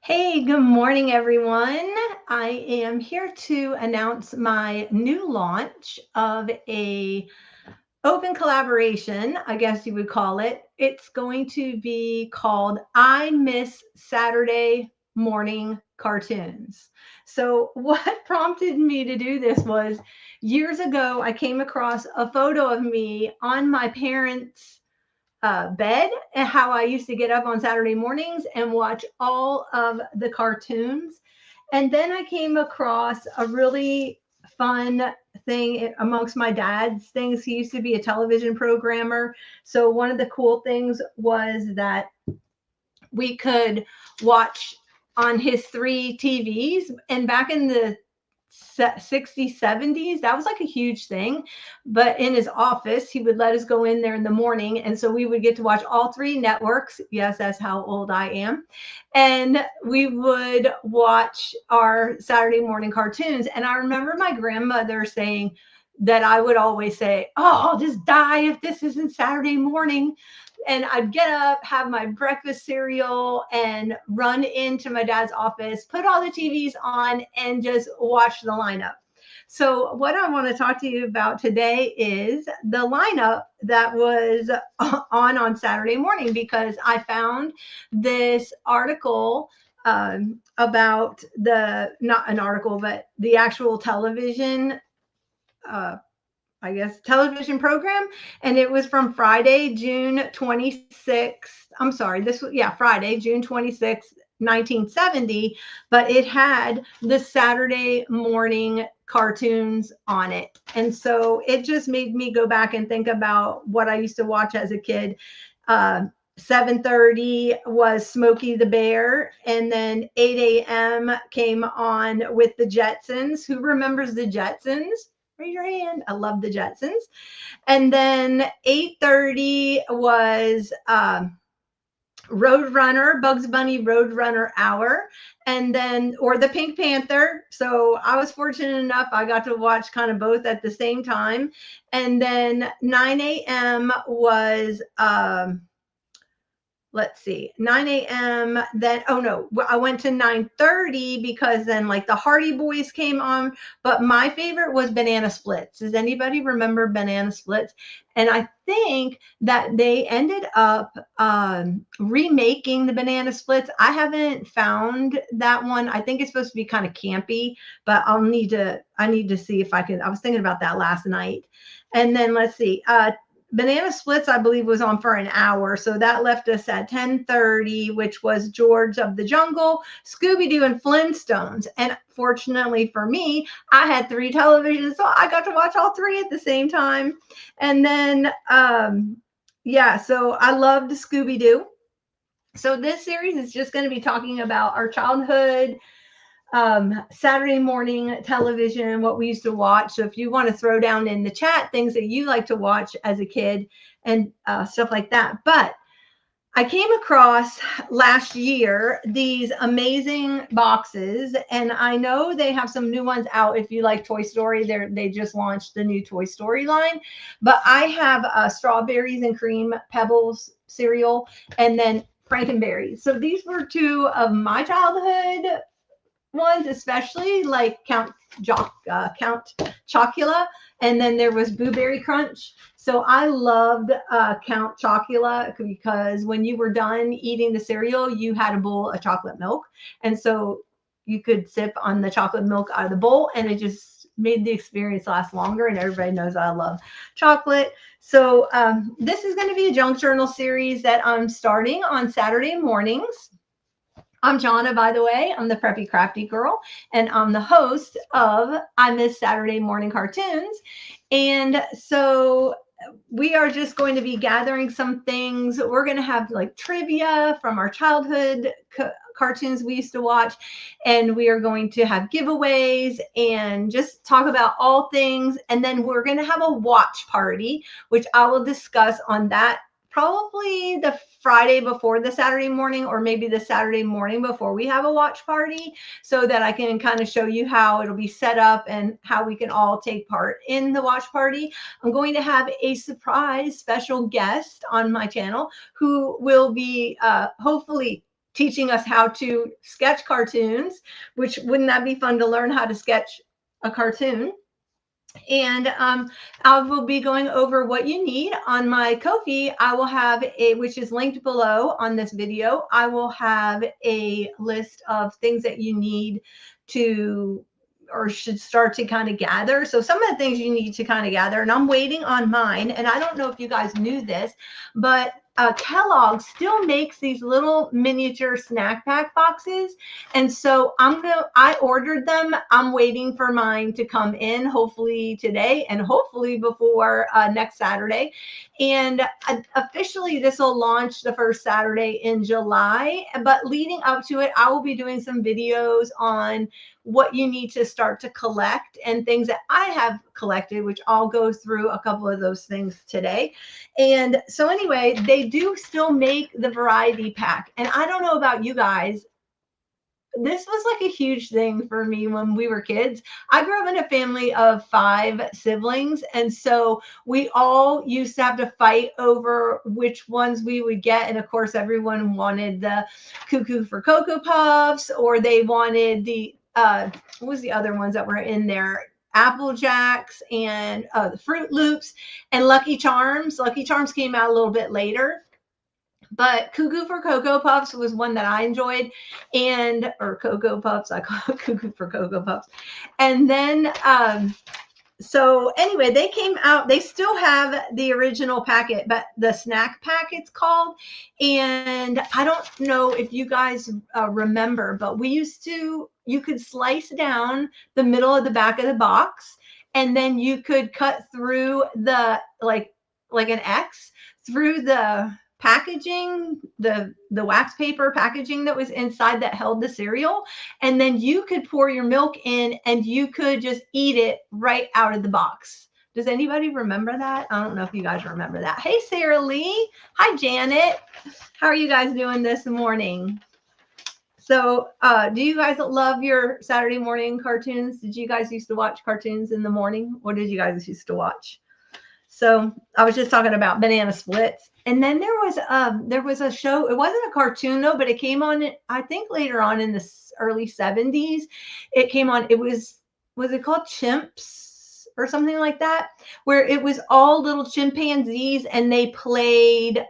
Hey, good morning, everyone. I am here to announce my new launch of a open collaboration, I guess you would call it. It's going to be called I Miss Saturday Morning Cartoons. So, what prompted me to do this was years ago, I came across a photo of me on my parents' bed and how I used to get up on Saturday mornings and watch all of the cartoons. And then I came across a really fun thing amongst my dad's things. He used to be a television programmer. So one of the cool things was that we could watch on his three TVs. And back in the 60s, 70s, that was like a huge thing. But in his office, he would let us go in there in the morning. And so we would get to watch all three networks. Yes, that's how old I am. And we would watch our Saturday morning cartoons. And I remember my grandmother saying, that I would always say, "Oh, I'll just die if this isn't Saturday morning." And I'd get up, have my breakfast cereal, and run into my dad's office, put all the TVs on, and just watch the lineup. So, what I want to talk to you about today is the lineup that was on Saturday morning because I found this article about not an article, but the actual television uh, I guess, television program. And it was from Friday, June 26th. I'm sorry, this was, yeah, Friday, June 26th, 1970. But it had the Saturday morning cartoons on it. And so it just made me go back and think about what I used to watch as a kid. 7:30 was Smokey the Bear, and then 8 a.m. came on with the Jetsons. Who remembers the Jetsons? Raise your hand. I love the Jetsons. And then 8:30 was Roadrunner, Bugs Bunny Roadrunner Hour, and then or the Pink Panther. So I was fortunate enough I got to watch kind of both at the same time. And then 9 a.m. was let's see, 9 a.m. Then, oh no, I went to 9:30 because then like the Hardy Boys came on. But my favorite was Banana Splits. Does anybody remember Banana Splits? And I think that they ended up remaking the Banana Splits. I haven't found that one. I think it's supposed to be kind of campy, but I need to see if I can. I was thinking about that last night. And then let's see. Banana Splits, I believe, was on for an hour. So that left us at 10:30, which was George of the Jungle, Scooby-Doo, and Flintstones. And fortunately for me, I had three televisions, so I got to watch all three at the same time. And then, yeah, so I loved Scooby-Doo. So this series is just going to be talking about our childhood, Saturday morning television, what we used to watch. So if you want to throw down in the chat things that you like to watch as a kid and stuff like that. But I came across last year these amazing boxes, and I know they have some new ones out. If you like Toy Story, they just launched the new Toy Story line. But I have strawberries and cream pebbles cereal, and then Frankenberries. So these were two of my childhood ones, especially like Count Chocula, and then there was Blueberry Crunch. So I loved Count Chocula because when you were done eating the cereal, you had a bowl of chocolate milk, and so you could sip on the chocolate milk out of the bowl, and it just made the experience last longer. And everybody knows I love chocolate. So this is going to be a junk journal series that I'm starting on Saturday mornings. I'm Jonna, by the way. I'm the Preppy Crafty Girl, and I'm the host of I Miss Saturday Morning Cartoons. And so we are just going to be gathering some things. We're going to have like trivia from our childhood cartoons we used to watch, and we are going to have giveaways and just talk about all things. And then we're going to have a watch party, which I will discuss on that probably the Friday before the Saturday morning, or maybe the Saturday morning before we have a watch party, so that I can kind of show you how it'll be set up and how we can all take part in the watch party. I'm going to have a surprise special guest on my channel who will be hopefully teaching us how to sketch cartoons, which wouldn't that be fun to learn how to sketch a cartoon? And I will be going over what you need on my Ko-fi. I will have which is linked below on this video. I will have a list of things that you need to or should start to kind of gather. So some of the things you need to kind of gather, and I'm waiting on mine. And I don't know if you guys knew this, but Kellogg still makes these little miniature snack pack boxes. And so I ordered them. I'm waiting for mine to come in, hopefully today and hopefully before next Saturday. And officially this will launch the first Saturday in July. But leading up to it, I will be doing some videos on what you need to start to collect and things that I have collected, which I'll go through a couple of those things today. And so anyway, they do still make the variety pack. And I don't know about you guys, this was like a huge thing for me when we were kids. I grew up in a family of 5 siblings. And so we all used to have to fight over which ones we would get. And of course, everyone wanted the Cuckoo for Cocoa Puffs, or they wanted the, what was the other ones that were in there? Apple Jacks and the Fruit Loops and Lucky Charms. Lucky Charms came out a little bit later. But Cuckoo for Cocoa Puffs was one that I enjoyed, or Cocoa Puffs, I call it Cuckoo for Cocoa Puffs. And then, so anyway, they came out, they still have the original packet, but the snack pack it's called. And I don't know if you guys remember, but you could slice down the middle of the back of the box, and then you could cut through the, like an X through the packaging, the wax paper packaging that was inside that held the cereal. And then you could pour your milk in and you could just eat it right out of the box. Does anybody remember that? I don't know if you guys remember that. Hey, Sarah Lee. Hi, Janet. How are you guys doing this morning? So do you guys love your Saturday morning cartoons? Did you guys used to watch cartoons in the morning? What did you guys used to watch? So I was just talking about Banana Splits. And then there was a show. It wasn't a cartoon though, but it came on, I think later on in the early 70s. It came on. It was it called Chimps or something like that, where it was all little chimpanzees and they played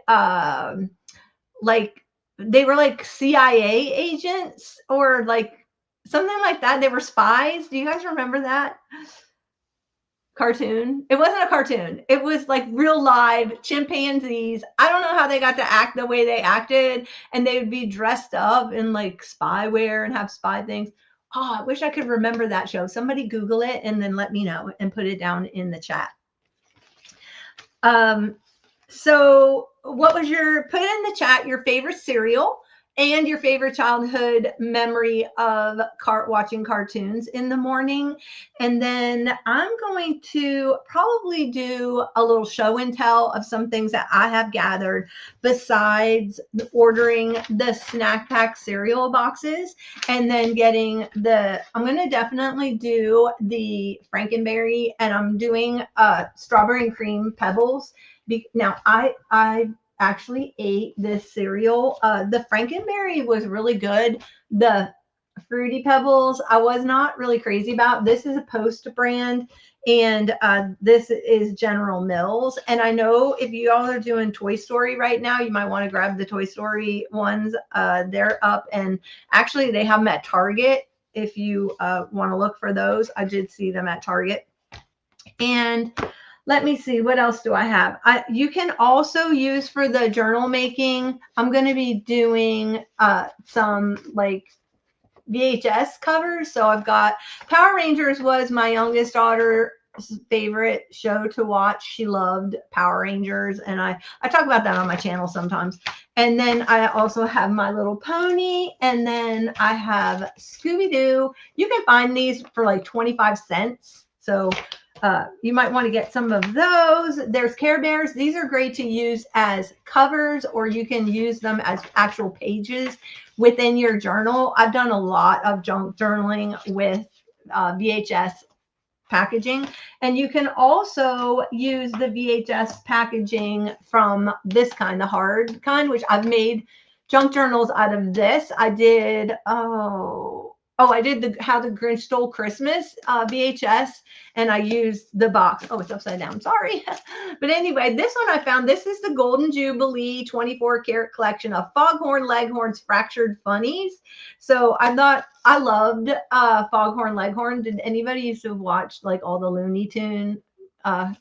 like they were like CIA agents or like something like that. They were spies. Do you guys remember that cartoon? It wasn't a cartoon. It was like real live chimpanzees. I don't know how they got to act the way they acted, and they would be dressed up in like spyware and have spy things. Oh, I wish I could remember that show. Somebody Google it and then let me know and put it down in the chat. So what was put in the chat your favorite cereal and your favorite childhood memory of watching cartoons in the morning. And then I'm going to probably do a little show and tell of some things that I have gathered besides ordering the snack pack cereal boxes and then getting I'm going to definitely do the Frankenberry, and I'm doing strawberry and cream pebbles. Now I actually ate this cereal. The Frankenberry was really good. The Fruity Pebbles, I was not really crazy about. This is a Post brand, and this is General Mills. And I know if you all are doing Toy Story right now, you might want to grab the Toy Story ones. They're up, and actually they have them at Target if you want to look for those. I did see them at Target. And let me see, what else do I have? You can also use for the journal making. I'm going to be doing some like VHS covers. So I've got Power Rangers was my youngest daughter's favorite show to watch. She loved Power Rangers, and I talk about that on my channel sometimes. And then I also have My Little Pony, and then I have Scooby-Doo. You can find these for like 25 cents. So you might want to get some of those. There's Care Bears. These are great to use as covers, or you can use them as actual pages within your journal. I've done a lot of journaling with VHS packaging, and you can also use the VHS packaging from this kind, the hard kind, which I've made junk journals out of this. I did, I did the How the Grinch Stole Christmas VHS, and I used the box. Oh, it's upside down. Sorry. But anyway, this one I found. This is the Golden Jubilee 24 karat collection of Foghorn Leghorn's Fractured Funnies. So I thought I loved Foghorn Leghorn. Did anybody used to watch like all the Looney Tune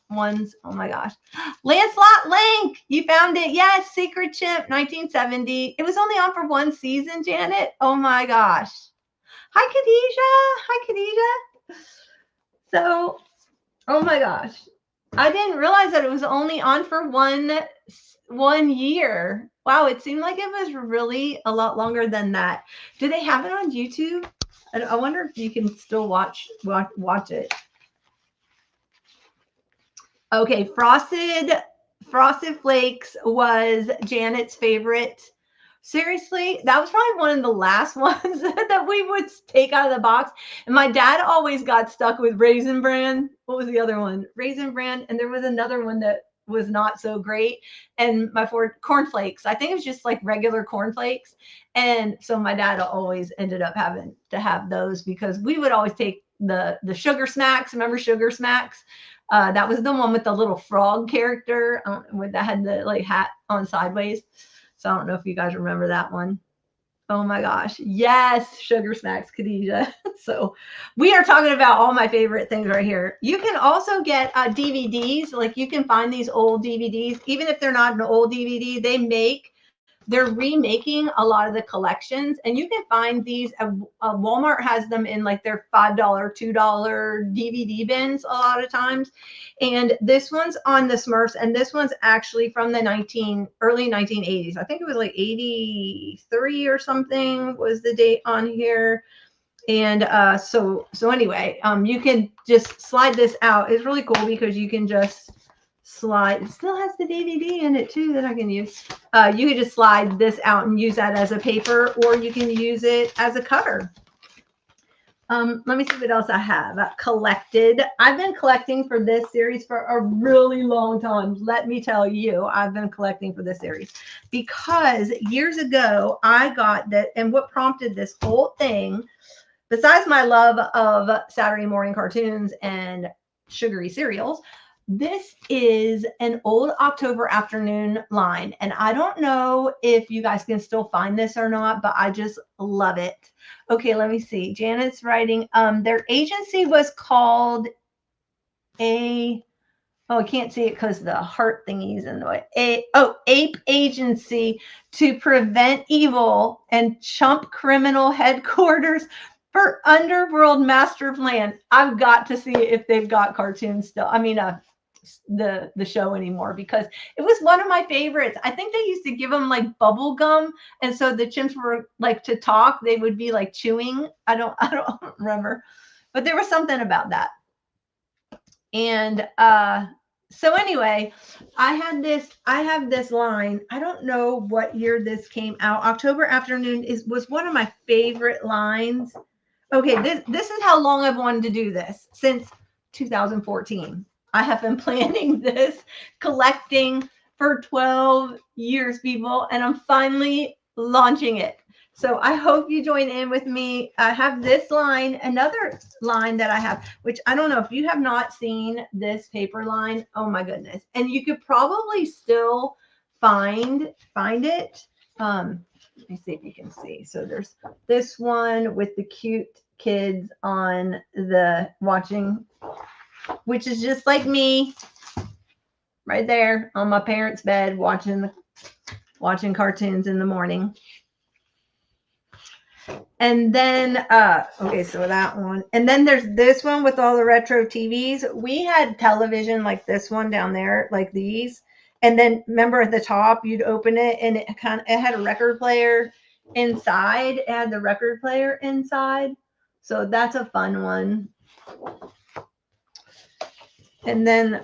ones? Oh my gosh. Lancelot Link, you found it. Yes, Secret Chimp, 1970. It was only on for one season, Janet. Oh my gosh. Hi, Khadijah. Hi, Khadijah. So, oh my gosh. I didn't realize that it was only on for one year. Wow, it seemed like it was really a lot longer than that. Do they have it on YouTube? I wonder if you can still watch it. Okay, Frosted Flakes was Janet's favorite. Seriously, that was probably one of the last ones that we would take out of the box. And my dad always got stuck with Raisin Bran. What was the other one? Raisin Bran. And there was another one that was not so great. And my cornflakes. I think it was just like regular cornflakes. And so my dad always ended up having to have those because we would always take the Sugar Smacks. Remember Sugar Smacks? That was the one with the little frog character that had the like hat on sideways. So I don't know if you guys remember that one. Oh my gosh. Yes, Sugar Smacks, Khadijah. So we are talking about all my favorite things right here. You can also get DVDs. Like you can find these old DVDs. Even if they're not an old DVD, they're remaking a lot of the collections, and you can find these Walmart has them in like their $5 $2 DVD bins a lot of times. And this one's on the Smurfs, and this one's actually from the early 1980s. I think it was like 83 or something was the date on here. And so anyway, you can just slide this out. It's really cool because you can just slide. It still has the DVD in it too that I can use. You can just slide this out and use that as a paper, or you can use it as a cover. Let me see what else I have collected. I've been collecting for this series for a really long time. Let me tell you, I've been collecting for this series because years ago I got that, and what prompted this whole thing, besides my love of Saturday morning cartoons and sugary cereals, this is an old October Afternoon line. And I don't know if you guys can still find this or not, but I just love it. Okay, let me see. Janet's writing, their agency was called I can't see it because the heart thingy's in the way. Ape Agency to Prevent Evil and Chump Criminal Headquarters for Underworld Master Plan. I've got to see if they've got cartoons still. I mean, the show anymore, because it was one of my favorites. I think they used to give them like bubble gum, and so the chimps were like to talk. They would be like chewing. I don't remember, but there was something about that. And so anyway, I have this line. I don't know what year this came out. October Afternoon was one of my favorite lines. Okay, this is how long I've wanted to do this, since 2014. I have been planning this, collecting for 12 years, people, and I'm finally launching it. So I hope you join in with me. I have this line, another line that I have, which I don't know if you have not seen this paper line. Oh my goodness. And you could probably still find it. Let me see if you can see. So there's this one with the cute kids on the watching, which is just like me right there on my parents' bed watching cartoons in the morning. And then okay, so that one, and then there's this one with all the retro TVs. We had television like this one down there, like these, and then remember at the top you'd open it and it had a record player inside. It had the record player inside, so that's a fun one. And then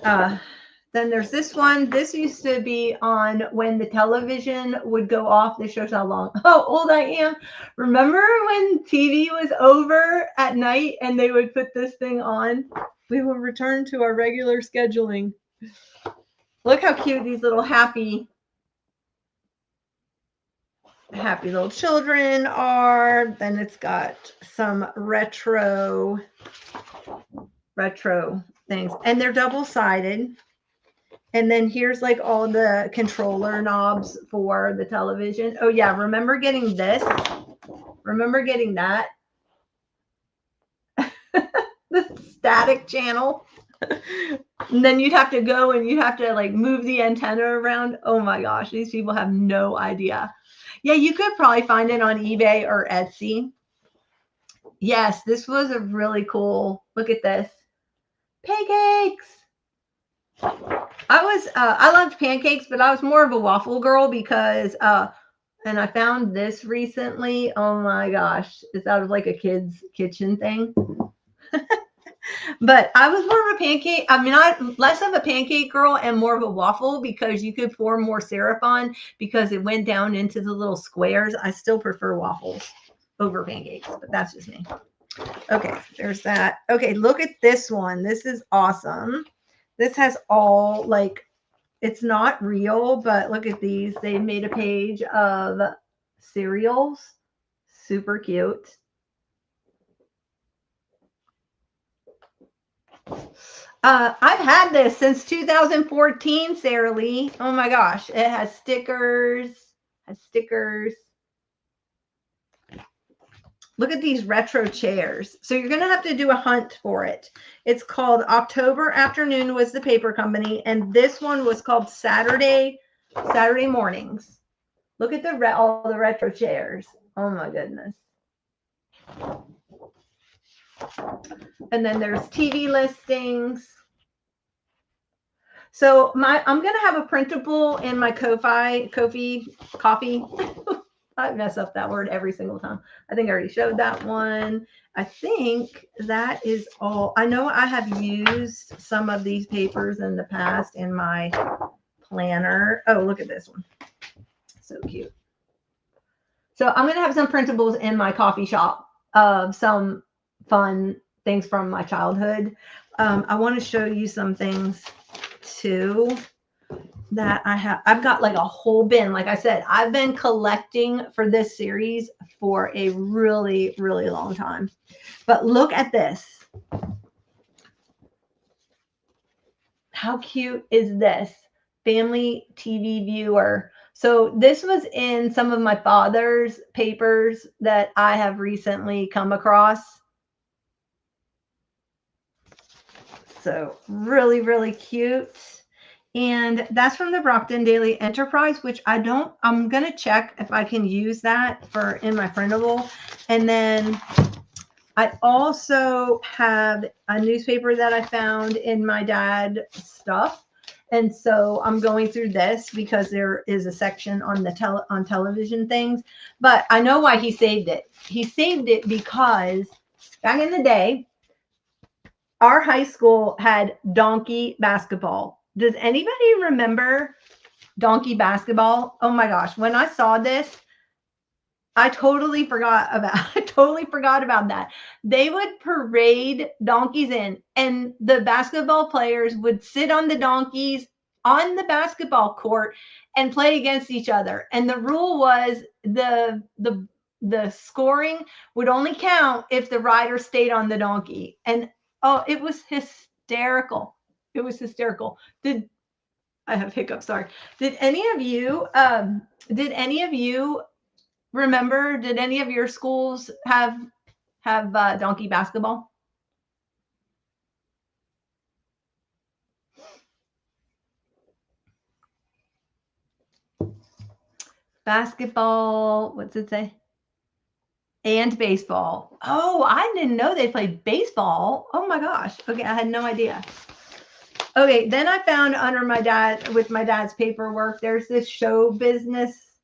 there's this one. This used to be on when the television would go off. This shows how old I am. Remember when TV was over at night and they would put this thing on? We will return to our regular scheduling. Look how cute these little happy happy little children are. Then it's got some retro things, and they're double-sided. And then here's like all the controller knobs for the television. Oh yeah, remember getting this? Remember getting that? The static channel. And then you'd have to go and you'd have to like move the antenna around. Oh my gosh, these people have no idea. Yeah, you could probably find it on eBay or Etsy. Yes, this was a really cool. Look at this. Pancakes. I loved pancakes, but I was more of a waffle girl because and I found this recently. Oh my gosh, it's out of like a kid's kitchen thing. But I was more of a pancake. I mean, less of a pancake girl and more of a waffle because you could pour more syrup on because it went down into the little squares. I still prefer waffles over pancakes, but that's just me. Okay, there's that. Okay, look at this one. This is awesome. This has all like, it's not real, but look at these. They made a page of cereals. Super cute. I've had this since 2014, Sarah Lee. Oh my gosh. It has stickers. Look at these retro chairs. So you're going to have to do a hunt for it. It's called October Afternoon was the paper company. And this one was called Saturday Mornings. Look at all the retro chairs. Oh my goodness. And then there's TV listings. So I'm going to have a printable in my coffee. I mess up that word every single time. I think I already showed that one. I think that is all. I know I have used some of these papers in the past in my planner. Oh, look at this one. So cute. So I'm going to have some printables in my coffee shop of some fun things from my childhood. I want to show you some things too that I have. I've got like a whole bin. Like I said, I've been collecting for this series for a really, really long time. But look at this. How cute is this? Family TV viewer. So this was in some of my father's papers that I have recently come across. So really, really cute. And that's from the Brockton Daily Enterprise, which I'm going to check if I can use that in my printable. And then I also have a newspaper that I found in my dad's stuff. And so I'm going through this because there is a section on on television things. But I know why he saved it. He saved it because back in the day, our high school had donkey basketball. Does anybody remember donkey basketball? Oh my gosh. When I saw this, I totally forgot about that. They would parade donkeys in, and the basketball players would sit on the donkeys on the basketball court and play against each other. And the rule was the scoring would only count if the rider stayed on the donkey. And oh, it was hysterical. It was hysterical. I have hiccups? Sorry. Did any of you remember? Did any of your schools have donkey basketball? Basketball. What's it say? And baseball. Oh, I didn't know they played baseball. Oh my gosh. Okay, I had no idea. Okay, then I found under my dad's paperwork, there's this show business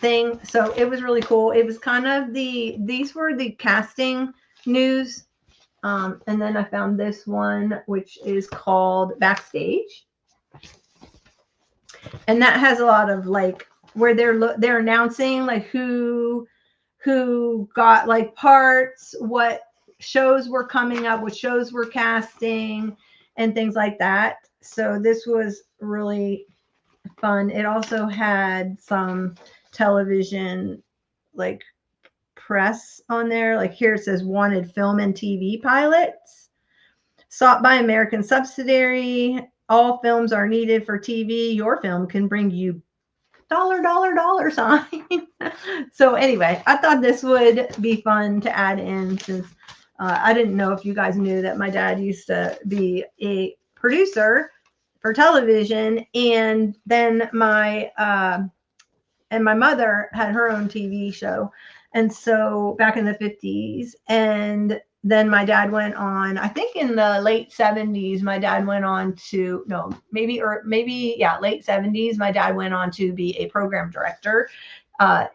thing. So it was really cool. It was kind of these were the casting news. And then I found this one, which is called Backstage. And that has a lot of like where they're announcing like who got like parts, what shows were coming up, what shows were casting, and things like that. So this was really fun. It also had some television like press on there. Like here it says wanted film and TV pilots. Sought by American subsidiary. All films are needed for TV. Your film can bring you $, sign. So anyway, I thought this would be fun to add in since I didn't know if you guys knew that my dad used to be a producer for television, and then my mother had her own TV show, and so back in the 50s, and then my dad went on, I think in the late 70s, my dad went on to, no, maybe late 70s, my dad went on to be a program director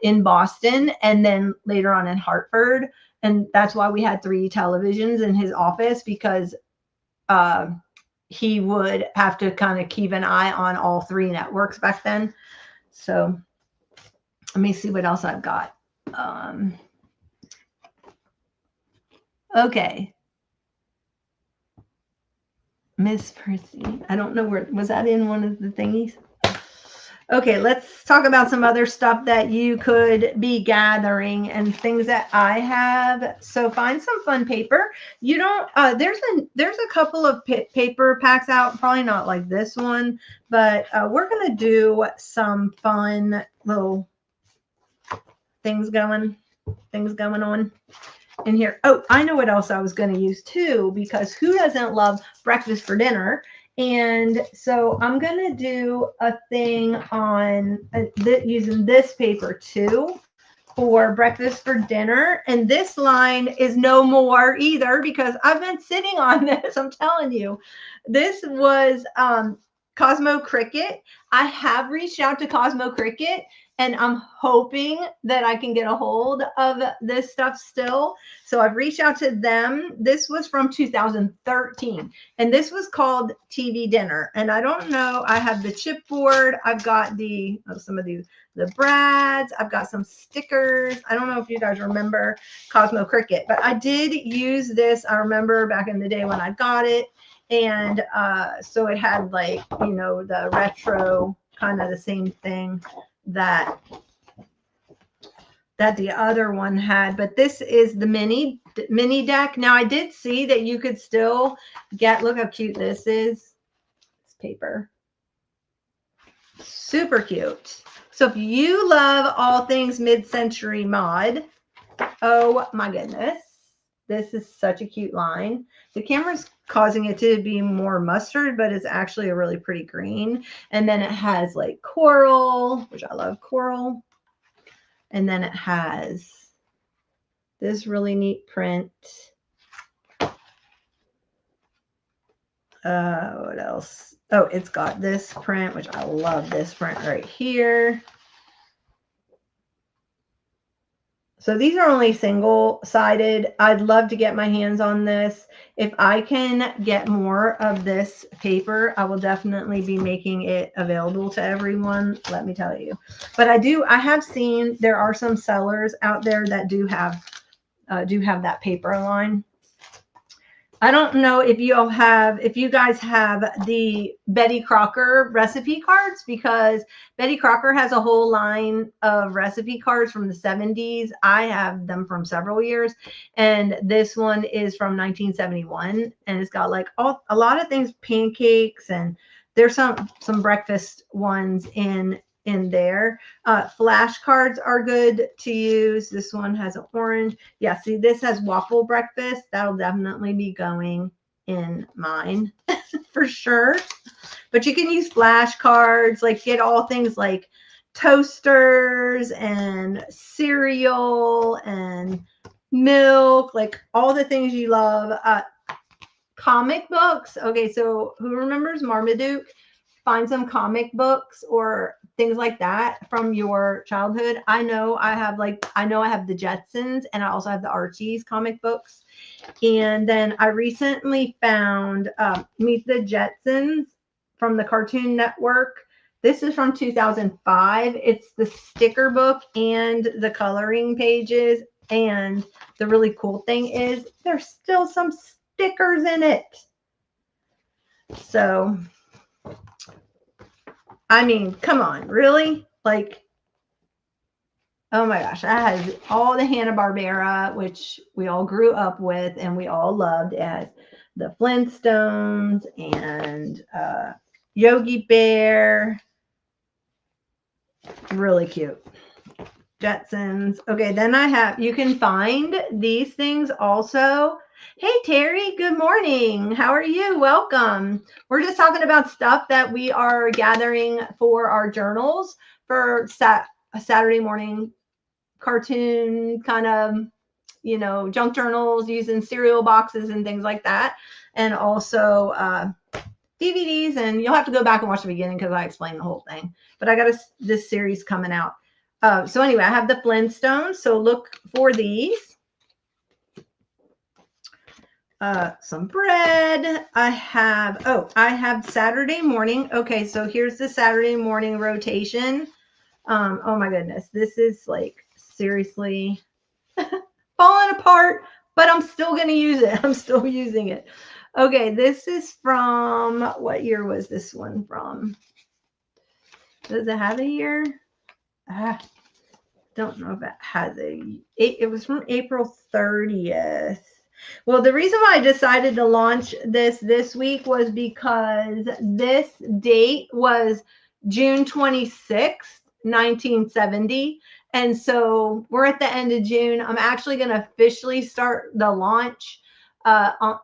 in Boston, and then later on in Hartford. And that's why we had 3 televisions in his office, because he would have to kind of keep an eye on all 3 networks back then. So let me see what else I've got. Okay. Miss Percy. I don't know where, was that in one of the thingies? Okay, let's talk about some other stuff that you could be gathering and things that I have. So find some fun paper. You don't, there's a couple of paper packs out, probably not like this one, but we're going to do some fun little things going on in here. Oh, I know what else I was going to use too, because who doesn't love breakfast for dinner? And so I'm going to do a thing on using this paper too for breakfast for dinner. And this line is no more either, because I've been sitting on this. I'm telling you, this was Cosmo Cricket. I have reached out to Cosmo Cricket, and I'm hoping that I can get a hold of this stuff still. So I've reached out to them. This was from 2013, and this was called TV Dinner. And I don't know, I have the chipboard. I've got some of the brads. I've got some stickers. I don't know if you guys remember Cosmo Cricket, but I did use this. I remember back in the day when I got it. And so it had, like, you know, the retro, kind of the same thing that the other one had, but this is the mini deck. Now I did see that you could still get, look how cute this is. This paper, super cute. So if you love all things mid-century mod, oh my goodness, this is such a cute line. The camera's causing it to be more mustard, but it's actually a really pretty green. And then it has like coral, which I love coral. And then it has this really neat print. What else? Oh, it's got this print, which I love this print right here. So these are only single-sided. I'd love to get my hands on this. If I can get more of this paper, I will definitely be making it available to everyone, let me tell you. But I have seen there are some sellers out there that do have that paper line. I don't know if you guys have the Betty Crocker recipe cards, because Betty Crocker has a whole line of recipe cards from the 70s. I have them from several years, and this one is from 1971, and it's got like a lot of things, pancakes, and there's some breakfast ones in there. Flashcards are good to use. This one has an orange. Yeah, see, this has waffle breakfast. That'll definitely be going in mine for sure. But you can use flashcards, like get all things like toasters and cereal and milk, like all the things you love. Comic books. Okay, so who remembers Marmaduke? Find some comic books or things like that from your childhood. I know I have the Jetsons, and I also have the Archie's comic books. And then I recently found Meet the Jetsons from the Cartoon Network. This is from 2005. It's the sticker book and the coloring pages. And the really cool thing is there's still some stickers in it. So, I mean, come on, really? Like, Oh my gosh, I had all the Hanna-Barbera, which we all grew up with and we all loved. It has the Flintstones and Yogi Bear. Really cute. Jetsons. Okay, then I have, you can find these things also. Hey, Terry, good morning. How are you? Welcome. We're just talking about stuff that we are gathering for our journals for Saturday morning cartoon kind of, you know, junk journals using cereal boxes and things like that. And also DVDs. And you'll have to go back and watch the beginning because I explained the whole thing. But I got this series coming out. So anyway, I have the Flintstones. So look for these. Some bread. I have Saturday morning. Okay, so here's the Saturday morning rotation. Oh my goodness. This is like seriously falling apart, but I'm still going to use it. I'm still using it. Okay, this is from, what year was this one from? Does it have a year? Don't know if it has it was from April 30th. Well, the reason why I decided to launch this week was because this date was June 26th, 1970. And so we're at the end of June. I'm actually going to officially start the launch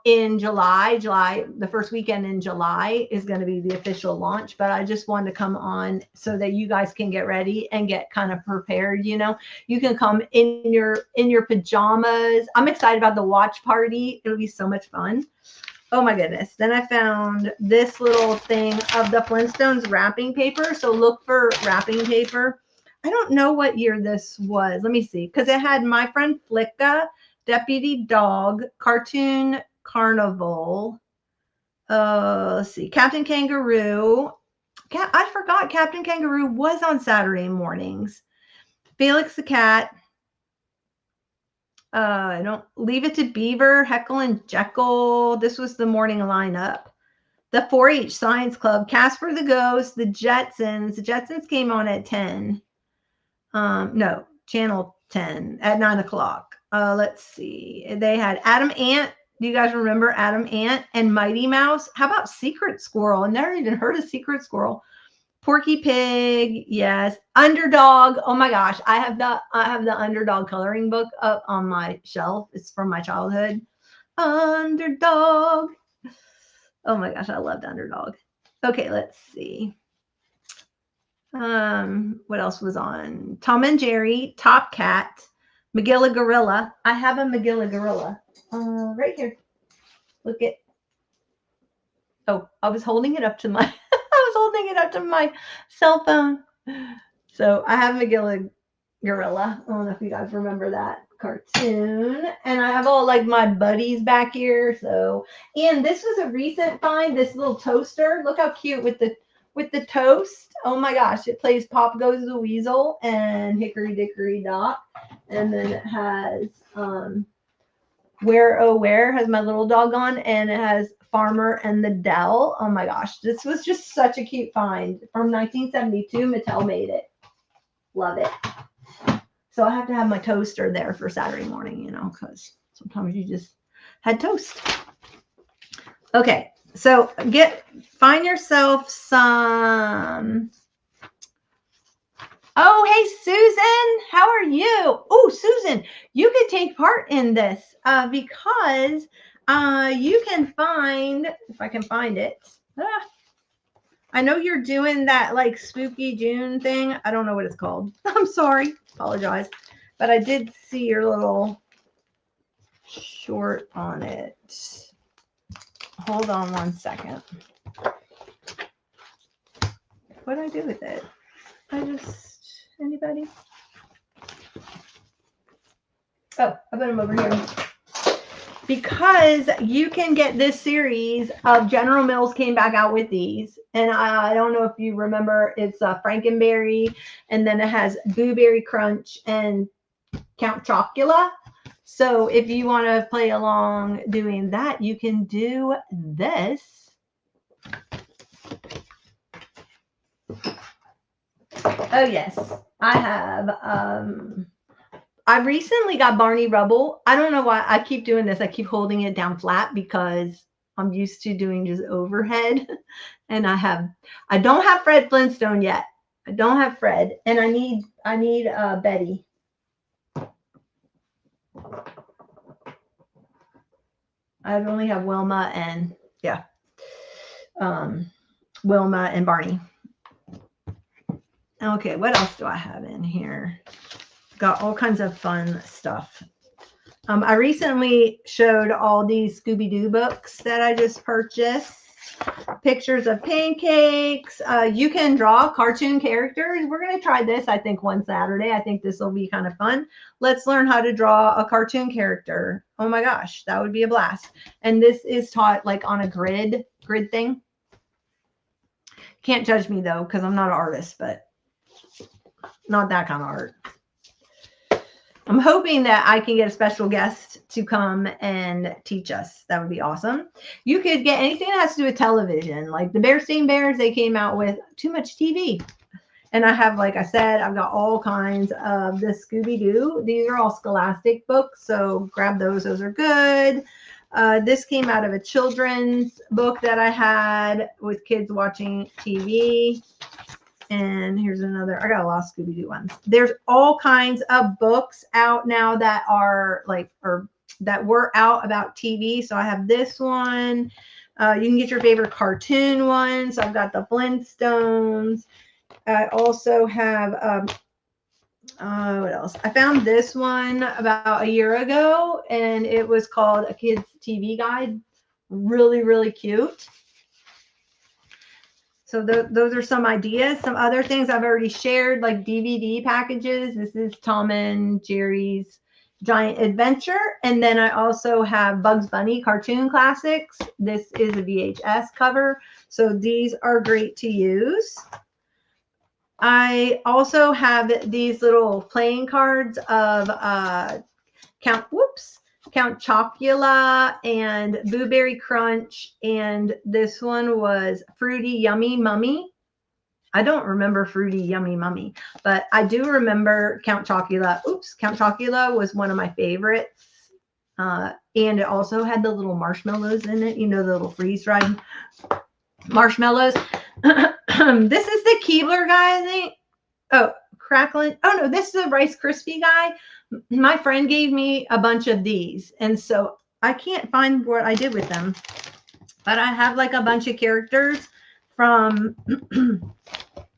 in July. The first weekend in July is going to be the official launch, but I just wanted to come on so that you guys can get ready and get kind of prepared. You know, you can come in your pajamas. I'm excited about the watch party. It'll be so much fun. Oh my goodness. Then I found this little thing of the Flintstones wrapping paper. So look for wrapping paper. I don't know what year this was. Let me see. Because it had My Friend Flicka, Deputy Dog, Cartoon Carnival. Let's see. Captain Kangaroo. I forgot Captain Kangaroo was on Saturday mornings. Felix the Cat. I don't Leave It to Beaver, Heckle and Jekyll. This was the morning lineup. The 4-H Science Club, Casper the Ghost, the Jetsons. The Jetsons came on at 10. No, channel 10 at 9 o'clock. Let's see. They had Adam Ant. Do you guys remember Adam Ant and Mighty Mouse? How about Secret Squirrel? I never even heard of Secret Squirrel. Porky Pig, yes. Underdog. Oh my gosh, I have the Underdog coloring book up on my shelf. It's from my childhood. Underdog. Oh my gosh, I loved Underdog. Okay, let's see. What else was on? Tom and Jerry, Top Cat, Magilla Gorilla. I have a Magilla Gorilla. Right here. Look at. Oh, I was holding it up to my cell phone. So I have Magilla Gorilla. I don't know if you guys remember that cartoon. And I have all like my buddies back here. So, and this was a recent find, this little toaster. Look how cute with the toast. Oh my gosh, it plays Pop Goes the Weasel and Hickory Dickory Dock. And then it has Where Oh Where has my little dog on, and it has Farmer and the Dell. Oh my gosh, this was just such a cute find from 1972. Mattel made it. Love it. So I have to have my toaster there for Saturday morning, you know, because sometimes you just had toast. Okay, so find yourself some. Oh, hey, Susan, how are you? Oh, Susan, you could take part in this because you can find, if I can find it. I know you're doing that like spooky June thing. I don't know what it's called. I'm sorry. Apologize. But I did see your little short on it. Hold on one second. What do I do with it? Anybody? Oh, I put them over here. Because you can get this series of General Mills came back out with these. And I don't know if you remember, it's Frankenberry. And then it has Blueberry Crunch and Count Chocula. So if you want to play along doing that, you can do this. Oh, yes. I have, I recently got Barney Rubble. I don't know why I keep doing this. I keep holding it down flat because I'm used to doing just overhead. And I don't have Fred Flintstone yet. I don't have Fred. And I need Betty. I only have Wilma and, yeah, Wilma and Barney. Okay, what else do I have in here? Got all kinds of fun stuff. I recently showed all these Scooby-Doo books that I just purchased. Pictures of pancakes. You can draw cartoon characters. We're going to try this, I think, one Saturday. I think this will be kind of fun. Let's learn how to draw a cartoon character. Oh my gosh, that would be a blast. And this is taught like on a grid thing. Can't judge me though, because I'm not an artist, but not that kind of art. I'm hoping that I can get a special guest to come and teach us. That would be awesome. You could get anything that has to do with television, like the Bearstein Bears. They came out with too much TV. And I have, like I said, I've got all kinds of the Scooby-Doo. These are all Scholastic books, so grab those. Those are good. This came out of a children's book that I had with kids watching TV. And here's another. I got a lot of Scooby-Doo ones. There's all kinds of books out now that are like, or that were out about TV. So I have this one. You can get your favorite cartoon one. So I've got the Flintstones. I also have, what else? I found this one about a year ago, and it was called A Kid's TV Guide. Really, really cute. So those are some ideas. Some other things I've already shared, like DVD packages. This is Tom and Jerry's Giant Adventure. And then I also have Bugs Bunny Cartoon Classics. This is a VHS cover. So these are great to use. I also have these little playing cards of Count Chocula and Blueberry Crunch, and this one was Fruity Yummy Mummy. I don't remember Fruity Yummy Mummy, but I do remember Count Chocula. Count Chocula was one of my favorites. And it also had the little marshmallows in it, you know, the little freeze-dried marshmallows. This is the Keebler guy, I think. Oh, crackling. Oh, no, this is a Rice Krispie guy. My friend gave me a bunch of these, and so I can't find what I did with them, but I have like a bunch of characters from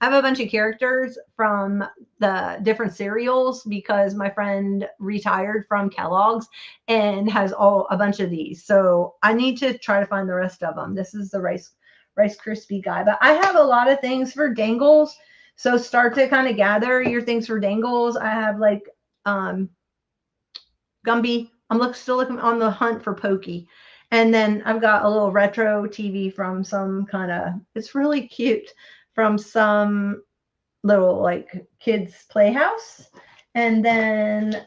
I have a bunch of characters from the different cereals because my friend retired from Kellogg's and has a bunch of these. So I need to try to find the rest of them. This is the Rice Krispie guy, but I have a lot of things for Dangles. So start to kind of gather your things for Dangles. I have like Gumby. I'm still looking on the hunt for Pokey. And then I've got a little retro TV from some kind of, it's really cute, from some little like kids playhouse. And then,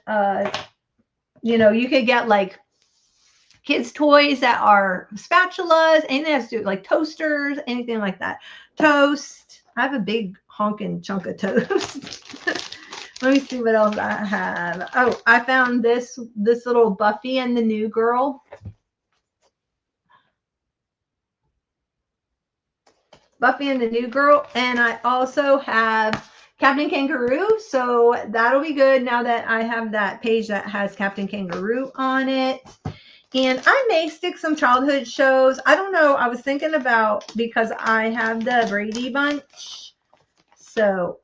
you know, you could get like kids toys that are spatulas, anything that has to do with like toasters, anything like that. Toast. I have a big honking chunk of toast. Let me see what else I have. Oh, I found this little Buffy and the New Girl. Buffy and the New Girl. And I also have Captain Kangaroo. So that'll be good now that I have that page that has Captain Kangaroo on it. And I may stick some childhood shows. I don't know. I was thinking about, because I have the Brady Bunch. So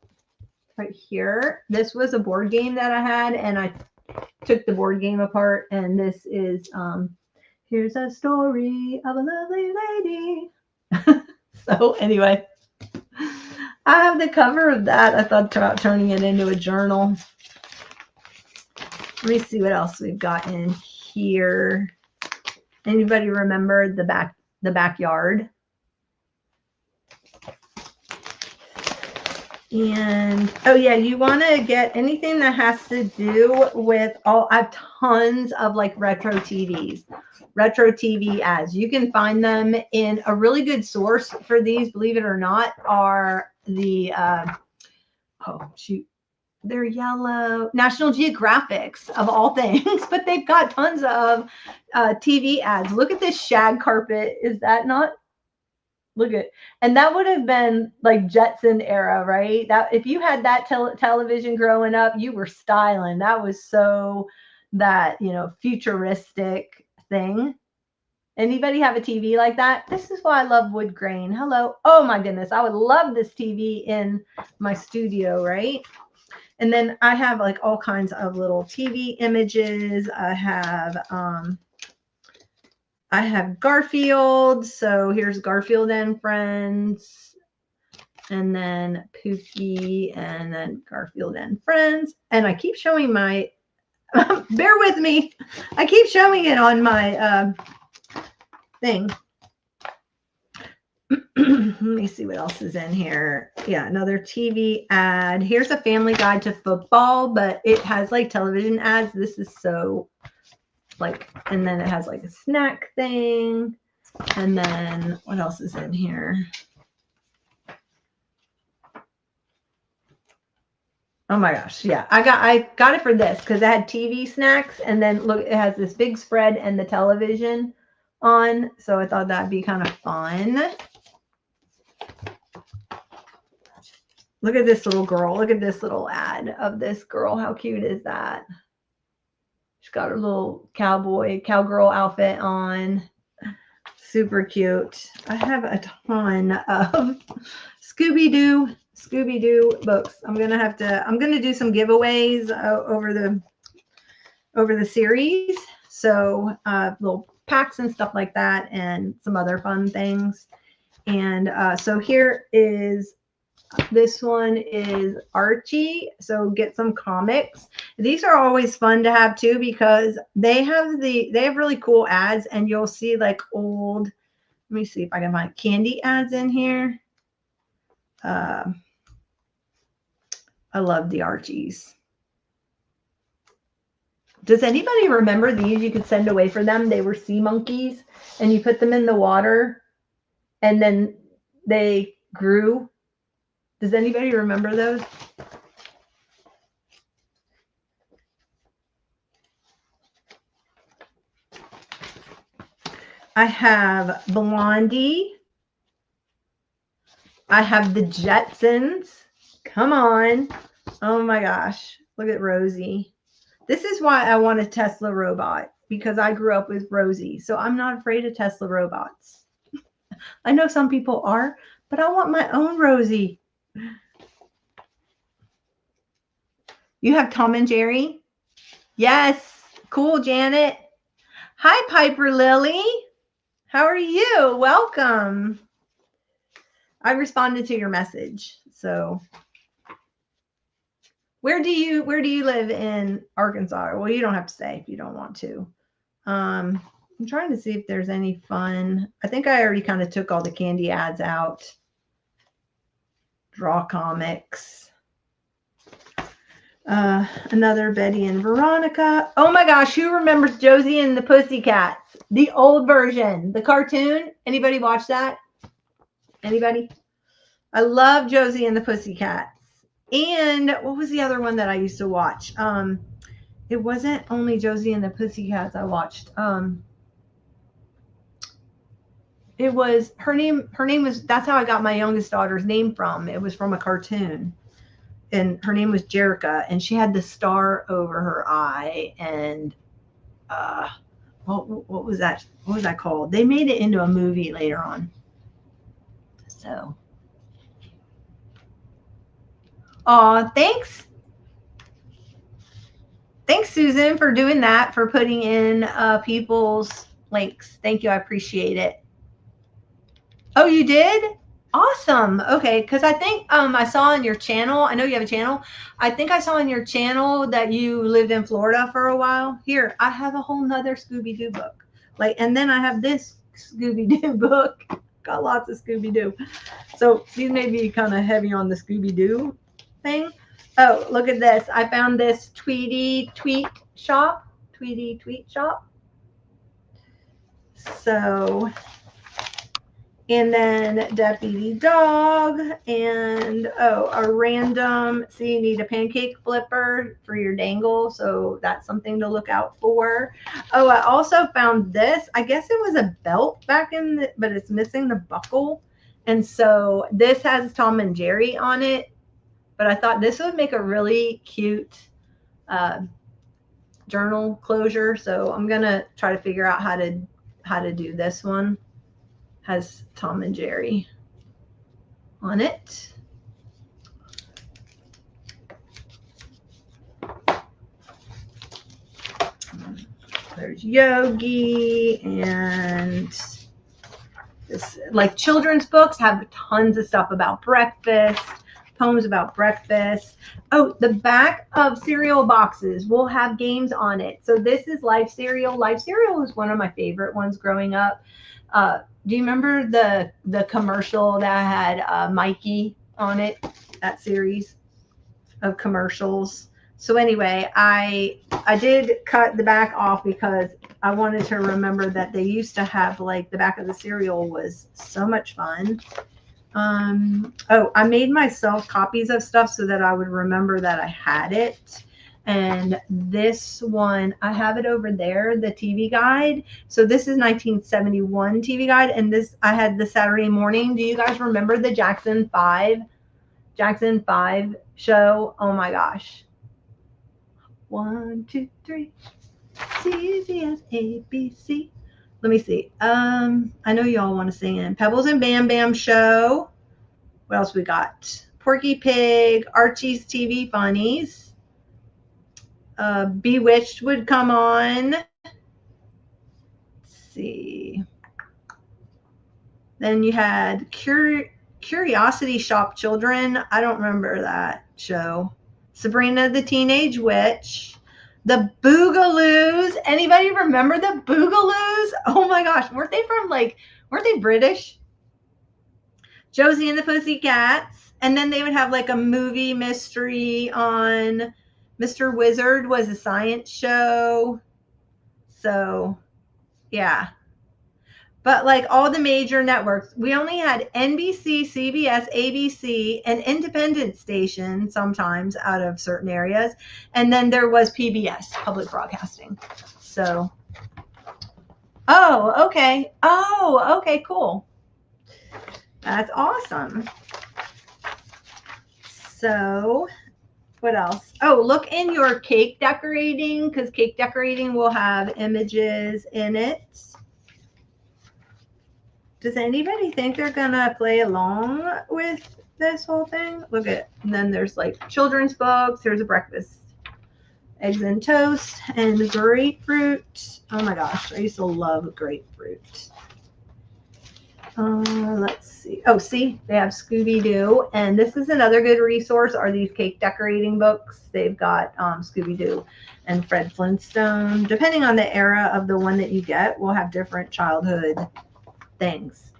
right here, this was a board game that I had, and I took the board game apart, and this is here's a story of a lovely lady. So anyway, I have the cover of that. I thought about turning it into a journal. Let me see what else we've got in here. Anybody remember the backyard? And oh yeah, you want to get anything that has to do with I have tons of like retro TVs, retro TV ads. You can find them in a really good source for these, believe it or not, are the oh shoot, They're yellow. National Geographics of all things, but they've got tons of TV ads. Look at this shag carpet. Is that not? Look at, and that would have been like Jetson era, right? That if you had that television growing up, you were styling. That was so that, you know, futuristic thing. Anybody have a TV like that? This is why I love wood grain. Hello. Oh my goodness. I would love this TV in my studio, right? And then I have like all kinds of little TV images. I have Garfield. So here's Garfield and Friends. And then Pookie and then Garfield and Friends. And I keep showing my, bear with me. I keep showing it on my thing. Let me see what else is in here. Yeah, another TV ad. Here's a Family Guide to Football, but it has like television ads. This is so like, and then it has like a snack thing. And then what else is in here? Oh my gosh. Yeah, I got it for this because it had TV snacks, and then look, it has this big spread and the television on. So I thought that'd be kind of fun. Look at this little girl. Look at this little ad of this girl. How cute is that? She's got her little cowgirl outfit on. Super cute. I have a ton of Scooby-Doo books. I'm gonna do some giveaways over the series. So little packs and stuff like that, and some other fun things. And so here is, this one is Archie. So get some comics. These are always fun to have too, because they have really cool ads, and you'll see like old, let me see if I can find candy ads in here. I love the Archies. Does anybody remember these? You could send away for them. They were sea monkeys, and you put them in the water and then they grew. Does anybody remember those? I have Blondie. I have the Jetsons. Come on. Oh my gosh. Look at Rosie. This is why I want a Tesla robot, because I grew up with Rosie. So I'm not afraid of Tesla robots. I know some people are, but I want my own Rosie. You have Tom and Jerry? Yes. Cool, Janet. Hi, Piper Lily. How are you? Welcome. I responded to your message. So where do you live in Arkansas? Well, you don't have to say if you don't want to. I'm trying to see if there's any fun. I think I already kind of took all the candy ads out. Draw comics. Another Betty and Veronica. Oh my gosh, who remembers Josie and the Pussycats? The old version, the cartoon. Anybody watch that? Anybody? I love Josie and the Pussycats. And what was the other one that I used to watch? It wasn't only Josie and the Pussycats I watched. It was her name was, that's how I got my youngest daughter's name from. It was from a cartoon. And her name was Jerica, and she had the star over her eye. And what was that? What was that called? They made it into a movie later on. So, thanks. Thanks, Susan, for doing that, for putting in people's links. Thank you. I appreciate it. Oh, you did? Awesome. Okay, because I think I saw on your channel, I know you have a channel. I think I saw on your channel that you lived in Florida for a while. Here, I have a whole nother Scooby-Doo book. Like, and then I have this Scooby-Doo book. Got lots of Scooby-Doo. So these may be kind of heavy on the Scooby-Doo thing. Oh, look at this. I found this Tweety Tweet Shop. So And then Deputy Dog, and oh, a random, see, you need a pancake flipper for your dangle, so that's something to look out for. Oh, I also found this. I guess it was a belt back in the, but it's missing the buckle. And so this has Tom and Jerry on it, but I thought this would make a really cute journal closure. So I'm gonna try to figure out how to do this one. Has Tom and Jerry on it. There's Yogi, and this, like, children's books have tons of stuff about breakfast, poems about breakfast. Oh, the back of cereal boxes will have games on it. So this is Life Cereal. Life Cereal was one of my favorite ones growing up. Do you remember the commercial that had Mikey on it? That series of commercials. So anyway, I did cut the back off because I wanted to remember that they used to have, like, the back of the cereal was so much fun. Oh, I made myself copies of stuff so that I would remember that I had it. And this one, I have it over there, the TV guide. So this is 1971 TV guide. And this, I had the Saturday morning. Do you guys remember the Jackson 5 show? Oh my gosh. 1, 2, 3, C, D, S, A, B, C. Let me see. I know y'all want to sing in Pebbles and Bam Bam show. What else we got? Porky Pig, Archie's TV Funnies. Bewitched would come on. Let's see. Then you had Curiosity Shop Children. I don't remember that show. Sabrina the Teenage Witch. The Boogaloos. Anybody remember the Boogaloos? Oh my gosh. Weren't they British? Josie and the Pussycats. And then they would have, like, a movie mystery on. Mr. Wizard was a science show. So, yeah. But, like, all the major networks, we only had NBC, CBS, ABC, and independent stations sometimes out of certain areas. And then there was PBS, public broadcasting. So, oh, okay. Oh, okay, cool. That's awesome. So, what else? Oh, look in your cake decorating, because cake decorating will have images in it. Does anybody think they're going to play along with this whole thing? Look at it. And then there's, like, children's books. Here's a breakfast. Eggs and toast and grapefruit. Oh my gosh, I used to love grapefruit. Let's see. Oh, see, they have Scooby-Doo. And this is another good resource, are these cake decorating books. They've got Scooby-Doo and Fred Flintstone. Depending on the era of the one that you get, will have different childhood things.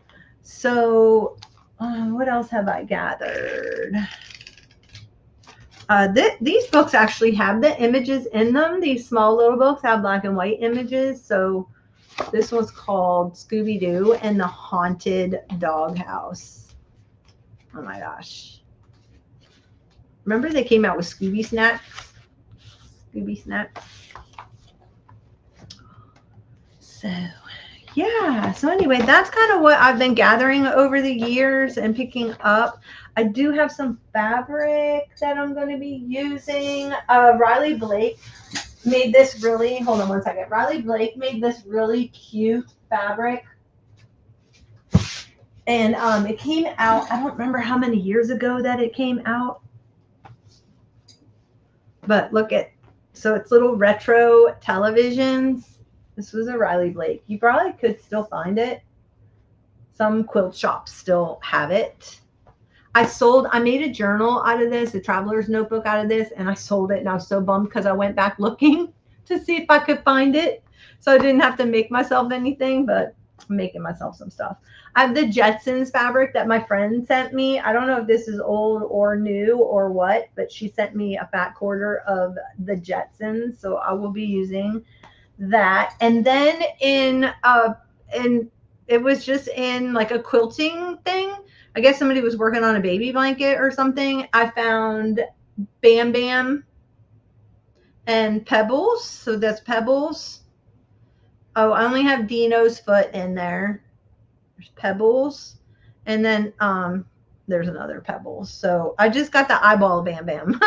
So what else have I gathered? These books actually have the images in them. These small little books have black and white images. So this one's called Scooby-Doo and the Haunted Doghouse. Oh my gosh. Remember they came out with Scooby Snacks? Scooby Snacks. So, yeah. So anyway, that's kind of what I've been gathering over the years and picking up. I do have some fabric that I'm going to be using. Riley Blake made this really, hold on one second. Riley Blake made this really cute fabric. And it came out, I don't remember how many years ago that it came out. But look at, so it's little retro televisions. This was a Riley Blake. You probably could still find it. Some quilt shops still have it. I made a journal out of this, a traveler's notebook out of this, and I sold it, and I was so bummed because I went back looking to see if I could find it. So I didn't have to make myself anything, but I'm making myself some stuff. I have the Jetsons fabric that my friend sent me. I don't know if this is old or new or what, but she sent me a fat quarter of the Jetsons, so I will be using that. And then in it was just in like a quilting thing. I guess somebody was working on a baby blanket or something. I found Bam Bam and Pebbles. So that's Pebbles. Oh, I only have Dino's foot in there. There's Pebbles. And then there's another Pebbles. So I just got the eyeball of Bam Bam.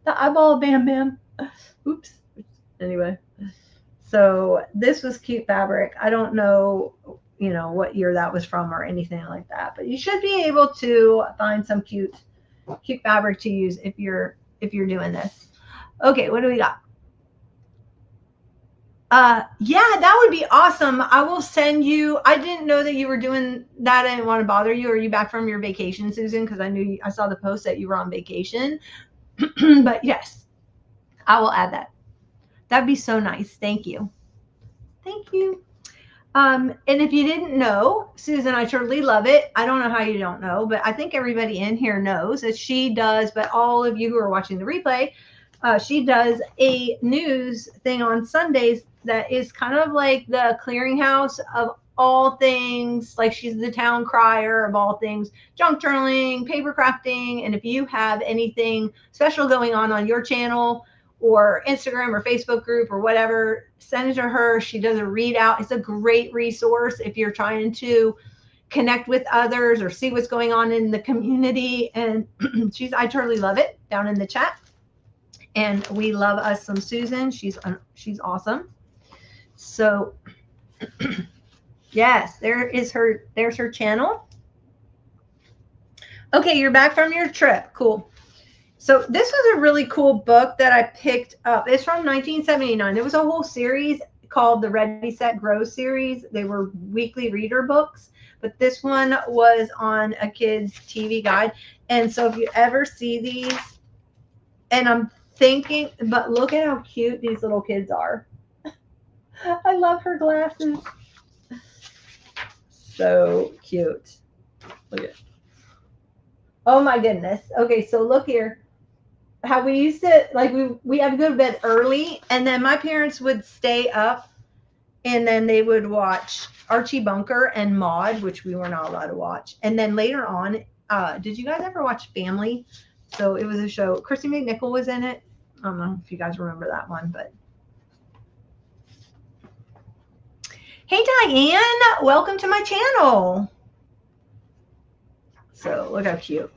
The eyeball of Bam Bam. Oops. Anyway. So this was cute fabric. I don't know, you know, what year that was from or anything like that, but you should be able to find some cute fabric to use if you're doing this. Okay, what do we got? Yeah, that would be awesome. I will send you. I didn't know that you were doing that. I didn't want to bother you. Are you back from your vacation, Susan? Because I saw the post that you were on vacation. But yes, I will add that. That'd be so nice. Thank you. Thank you. And if you didn't know, Susan, I totally love it. I don't know how you don't know, but I think everybody in here knows that she does, but all of you who are watching the replay, she does a news thing on Sundays that is kind of like the clearinghouse of all things. Like she's the town crier of all things, junk journaling, paper crafting. And if you have anything special going on your channel, or Instagram or Facebook group or whatever, send it to her. She does a readout. It's a great resource if you're trying to connect with others or see what's going on in the community. And I totally love it, down in the chat. And we love us some Susan. She's awesome. So yes, there's her channel. Okay, you're back from your trip. Cool. So this was a really cool book that I picked up. It's from 1979. There was a whole series called the Ready, Set, Grow series. They were weekly reader books, but this one was on a kid's TV guide. And so if you ever see these, and I'm thinking, but look at how cute these little kids are. I love her glasses. So cute. Look at it. Oh my goodness. Okay, so look here. How we used to, like, we had to go to bed early, and then my parents would stay up, and then they would watch Archie Bunker and Maude, which we were not allowed to watch. And then later on, did you guys ever watch Family? So it was a show. Christy McNichol was in it. I don't know if you guys remember that one, but. Hey, Diane, welcome to my channel. So look how cute.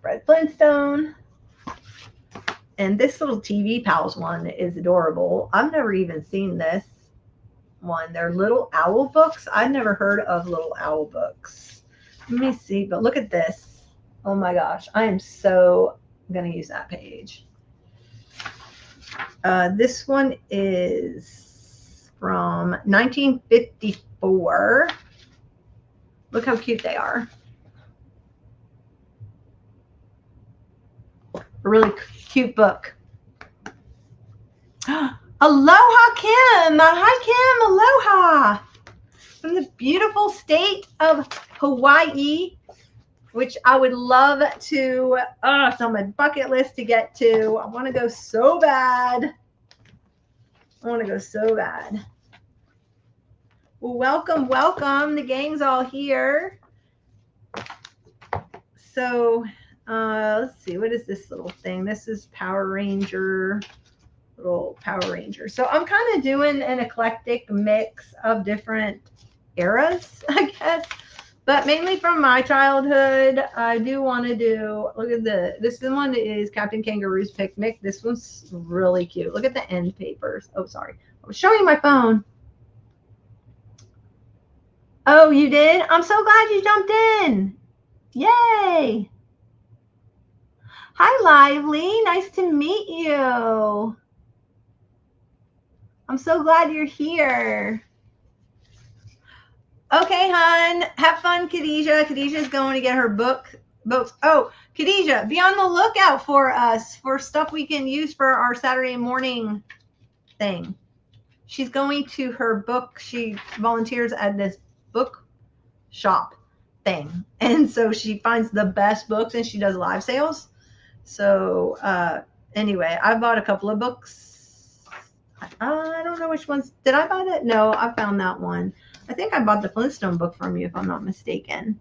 Fred Flintstone. And this little TV Pals one is adorable. I've never even seen this one. They're little owl books. I've never heard of little owl books. Let me see, but look at this. Oh my gosh, I am so going to use that page. This one is from 1954. Look how cute they are. A really cute book. Aloha, Kim. Hi, Kim. Aloha. From the beautiful state of Hawaii, which I would love to, it's on my bucket list to get to. I want to go so bad. Well, welcome, welcome. The gang's all here. So, let's see. What is this little thing? This is Power Ranger. Little Power Ranger. So I'm kind of doing an eclectic mix of different eras, I guess. But mainly from my childhood, I do want to do, look at this one is Captain Kangaroo's Picnic. This one's really cute. Look at the end papers. Oh, sorry. I was showing my phone. Oh, you did? I'm so glad you jumped in. Yay. Hi, Lively. Nice to meet you. I'm so glad you're here. Okay, hon. Have fun, Khadijah. Khadijah's going to get her books. Oh, Khadijah, be on the lookout for us for stuff we can use for our Saturday morning thing. She's going to her book. She volunteers at this book shop thing. And so she finds the best books and she does live sales. So anyway, I bought a couple of books. I don't know which ones. Did I buy that? No, I found that one. I think I bought the Flintstone book from you, if I'm not mistaken.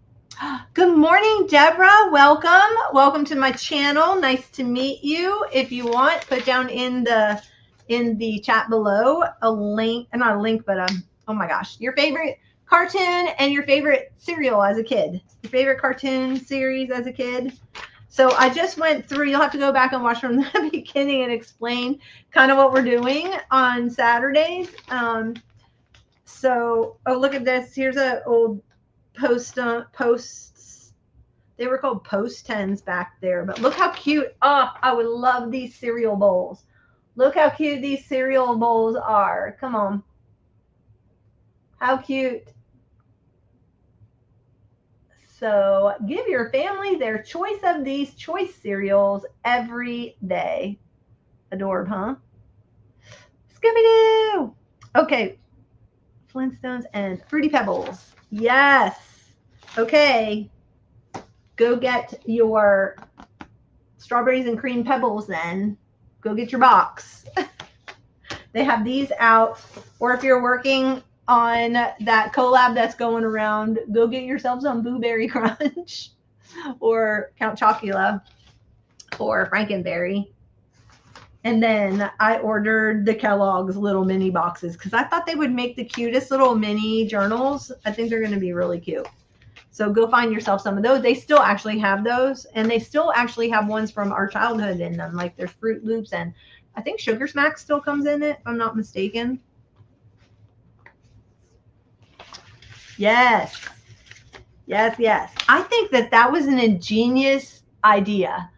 Good morning, Deborah. Welcome. Welcome to my channel. Nice to meet you. If you want, put down in the chat below a link, not a link, but oh my gosh, your favorite cartoon and your favorite cereal as a kid. Your favorite cartoon series as a kid. So I just went through, you'll have to go back and watch from the beginning and explain kind of what we're doing on Saturdays. So, oh, look at this. Here's an old posts. They were called post tens back there, but look how cute. Oh, I would love these cereal bowls. Look how cute these cereal bowls are. Come on. How cute. So give your family their choice of these choice cereals every day. Adored, huh? Scooby-Doo. Okay. Flintstones and Fruity Pebbles. Yes. Okay. Go get your strawberries and cream pebbles then. Go get your box. They have these out. Or if you're working on that collab that's going around, go get yourself some Blueberry Crunch or Count Chocula or Frankenberry. And then I ordered the Kellogg's little mini boxes because I thought they would make the cutest little mini journals. I think they're going to be really cute. So go find yourself some of those. They still actually have those, and they still actually have ones from our childhood in them. Like there's Fruit Loops, and I think Sugar Smacks still comes in it, if I'm not mistaken. Yes. Yes, yes. I think that was an ingenious idea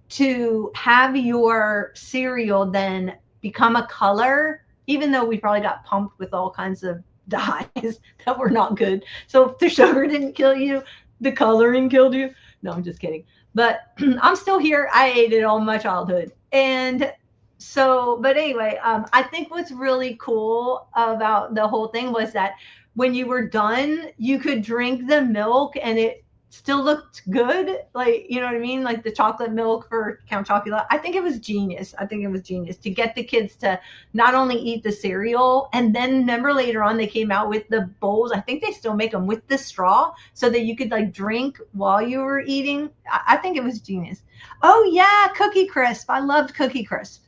to have your cereal then become a color, even though we probably got pumped with all kinds of dyes that were not good. So if the sugar didn't kill you, the coloring killed you. No, I'm just kidding. But I'm still here. I ate it all my childhood. And so, but anyway, I think what's really cool about the whole thing was that when you were done, you could drink the milk and it still looked good. Like, you know what I mean? Like the chocolate milk for Count Chocula. I think it was genius. I think it was genius to get the kids to not only eat the cereal, and then remember later on they came out with the bowls. I think they still make them with the straw so that you could like drink while you were eating. I think it was genius. Oh yeah, Cookie Crisp. I loved Cookie Crisp.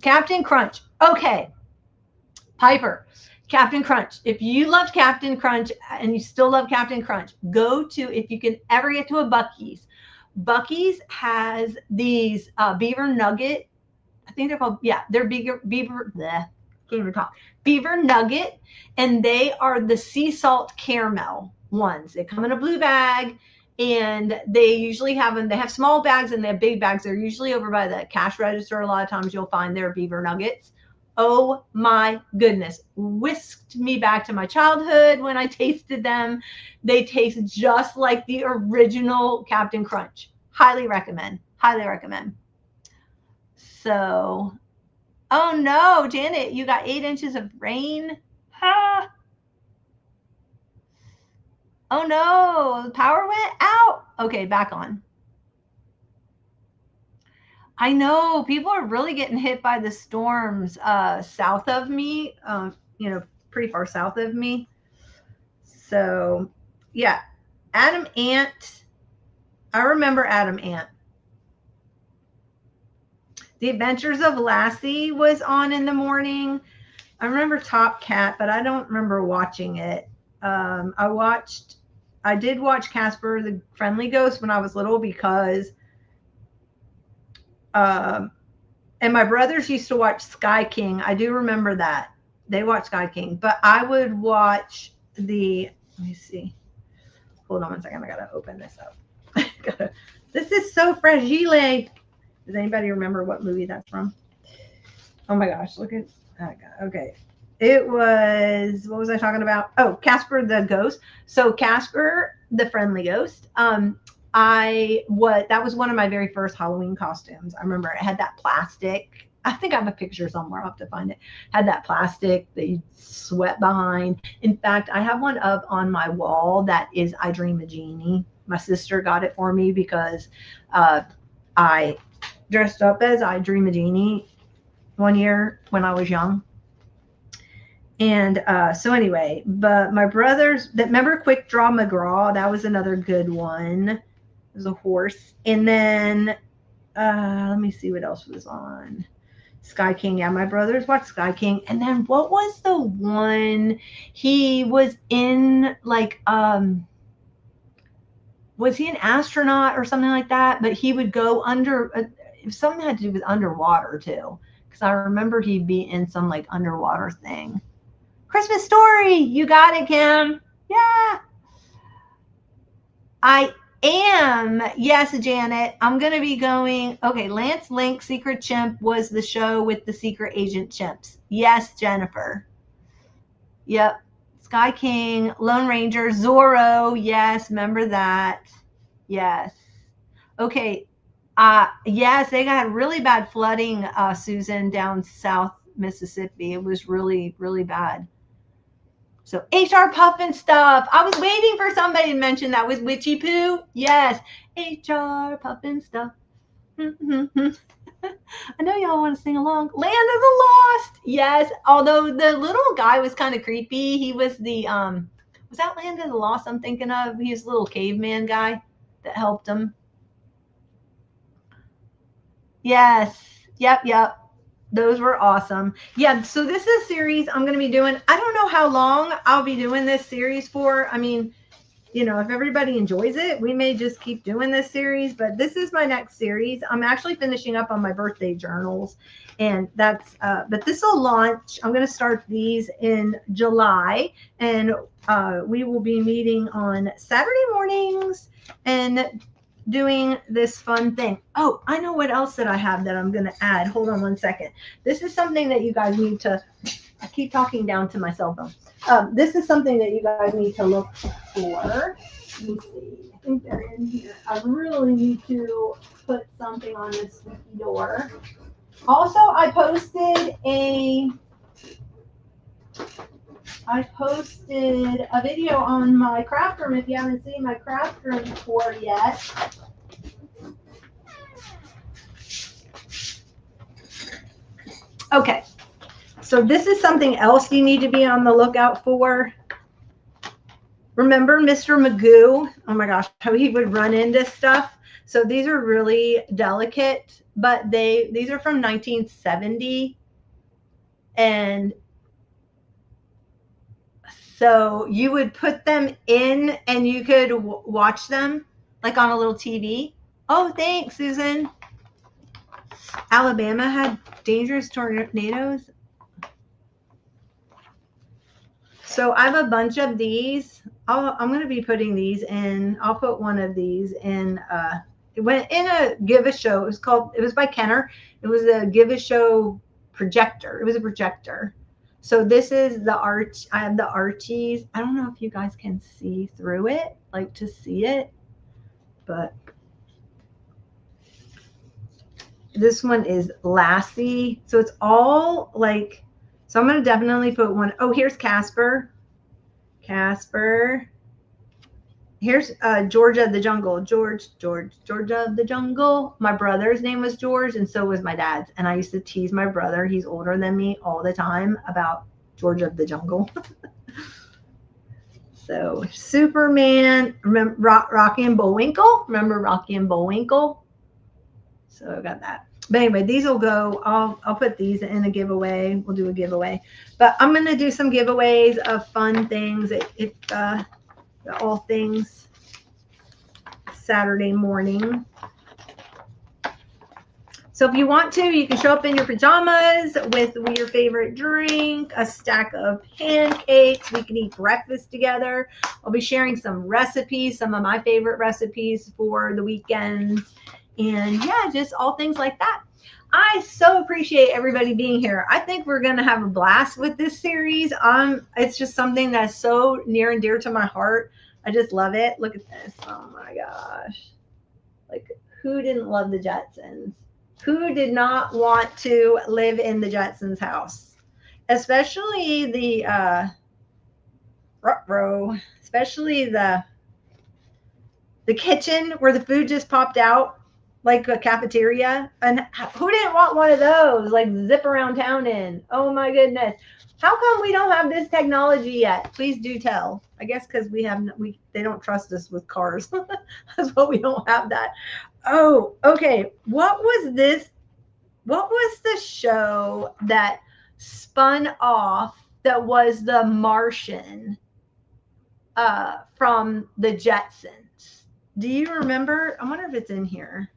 Captain Crunch. Okay. Piper. Captain Crunch. If you loved Captain Crunch and you still love Captain Crunch, go to, if you can ever get to a Buc-ee's. Buc-ee's has these beaver nugget. I think they're called, yeah, they're beaver can't even talk. Beaver nugget, and they are the sea salt caramel ones. They come in a blue bag, and they usually have them. They have small bags and they have big bags. They're usually over by the cash register. A lot of times you'll find their beaver nuggets. Oh my goodness, whisked me back to my childhood when I tasted them. They taste just like the original Captain Crunch. Highly recommend. Highly recommend. So, oh no, Janet, you got 8 inches of rain. Ha. Oh no, the power went out. Okay, back on. I know people are really getting hit by the storms south of me, you know, pretty far south of me. So, yeah, Adam Ant. I remember Adam Ant. The Adventures of Lassie was on in the morning. I remember Top Cat, but I don't remember watching it. I did watch Casper the Friendly Ghost when I was little because and my brothers used to watch Sky King. I do remember that. They watched Sky King. But I would watch let me see. Hold on one second. I got to open this up. This is so fragile. Does anybody remember what movie that's from? Oh my gosh. Look at that guy. Okay. It was, what was I talking about? Oh, Casper the Ghost. So Casper the Friendly Ghost. That was one of my very first Halloween costumes. I remember it had that plastic. I think I have a picture somewhere. I'll have to find it. Had that plastic that you sweat behind. In fact, I have one up on my wall that is I Dream a Genie. My sister got it for me because I dressed up as I Dream a Genie one year when I was young. And so anyway, but my brothers that remember Quick Draw McGraw, that was another good one. It was a horse. And then let me see what else was on. Sky King. Yeah, my brothers watched Sky King. And then what was the one he was in, like was he an astronaut or something like that? But he would go under something had to do with underwater too. Because I remember he'd be in some like underwater thing. Christmas Story. You got it, Kim. Yeah. I am. Yes, Janet. I'm going to be going. Okay, Lance Link, Secret Chimp was the show with the secret agent chimps. Yes, Jennifer. Yep. Sky King, Lone Ranger, Zorro. Yes, remember that. Yes. Okay. Yes, they got really bad flooding, Susan, down South Mississippi. It was really, really bad. So HR Puffin stuff. I was waiting for somebody to mention that was Witchy Poo. Yes, HR Puffin stuff. I know y'all want to sing along. Land of the Lost. Yes, although the little guy was kind of creepy. He was the was that Land of the Lost I'm thinking of? He was the little caveman guy that helped him. Yes. Yep. Those were awesome. Yeah, so this is a series I'm going to be doing. I don't know how long I'll be doing this series for. I mean, you know, if everybody enjoys it, we may just keep doing this series, but this is my next series. I'm actually finishing up on my birthday journals, and that's but this will launch. I'm going to start these in July, and we will be meeting on Saturday mornings and doing this fun thing. Oh, I know what else that I have that I'm going to add. Hold on one second. This is something that you guys need to, I keep talking down to my cell phone. This is something that you guys need to look for. Let me see. I think they're in here. I really need to put something on this squeaky door. Also, I posted a video on my craft room. If you haven't seen my craft room tour yet. Okay, so this is something else you need to be on the lookout for. Remember Mr. Magoo? Oh my gosh, how he would run into stuff. So these are really delicate, but these are from 1970. And so you would put them in and you could watch them like on a little TV. Oh, thanks, Susan. Alabama had dangerous tornadoes. So I have a bunch of these. I'm going to be putting these in. I'll put one of these in. It went in a Give a Show. It was by Kenner. It was a Give a Show projector. It was a projector. So this is the Arch. I have the Archies. I don't know if you guys can see through it, like to see it, but this one is Lassie. So it's all like, so I'm going to definitely put one. Oh, here's Casper. Here's Georgia of the Jungle. Georgia of the Jungle. My brother's name was George, and so was my dad's. And I used to tease my brother, he's older than me, all the time about Georgia of the Jungle. So Superman, remember Rocky and Bullwinkle? Remember Rocky and Bullwinkle? So I got that. But anyway, these will go. I'll put these in a giveaway. We'll do a giveaway. But I'm going to do some giveaways of fun things. All things Saturday morning. So if you want to, you can show up in your pajamas with your favorite drink, a stack of pancakes. We can eat breakfast together. I'll be sharing some recipes, some of my favorite recipes for the weekends. And yeah, just all things like that. I so appreciate everybody being here. I think we're going to have a blast with this series. It's just something that's so near and dear to my heart. I just love it. Look at this. Oh my gosh. Like, who didn't love the Jetsons? Who did not want to live in the Jetsons house? Especially the especially the kitchen where the food just popped out. like a cafeteria. And who didn't want one of those, like zip around town in? Oh my goodness. How come we don't have this technology yet? Please do tell. I guess because they don't trust us with cars. That's why we don't have that. Oh, okay. What was this? What was the show that spun off that was the Martian from the Jetsons? Do you remember? I wonder if it's in here.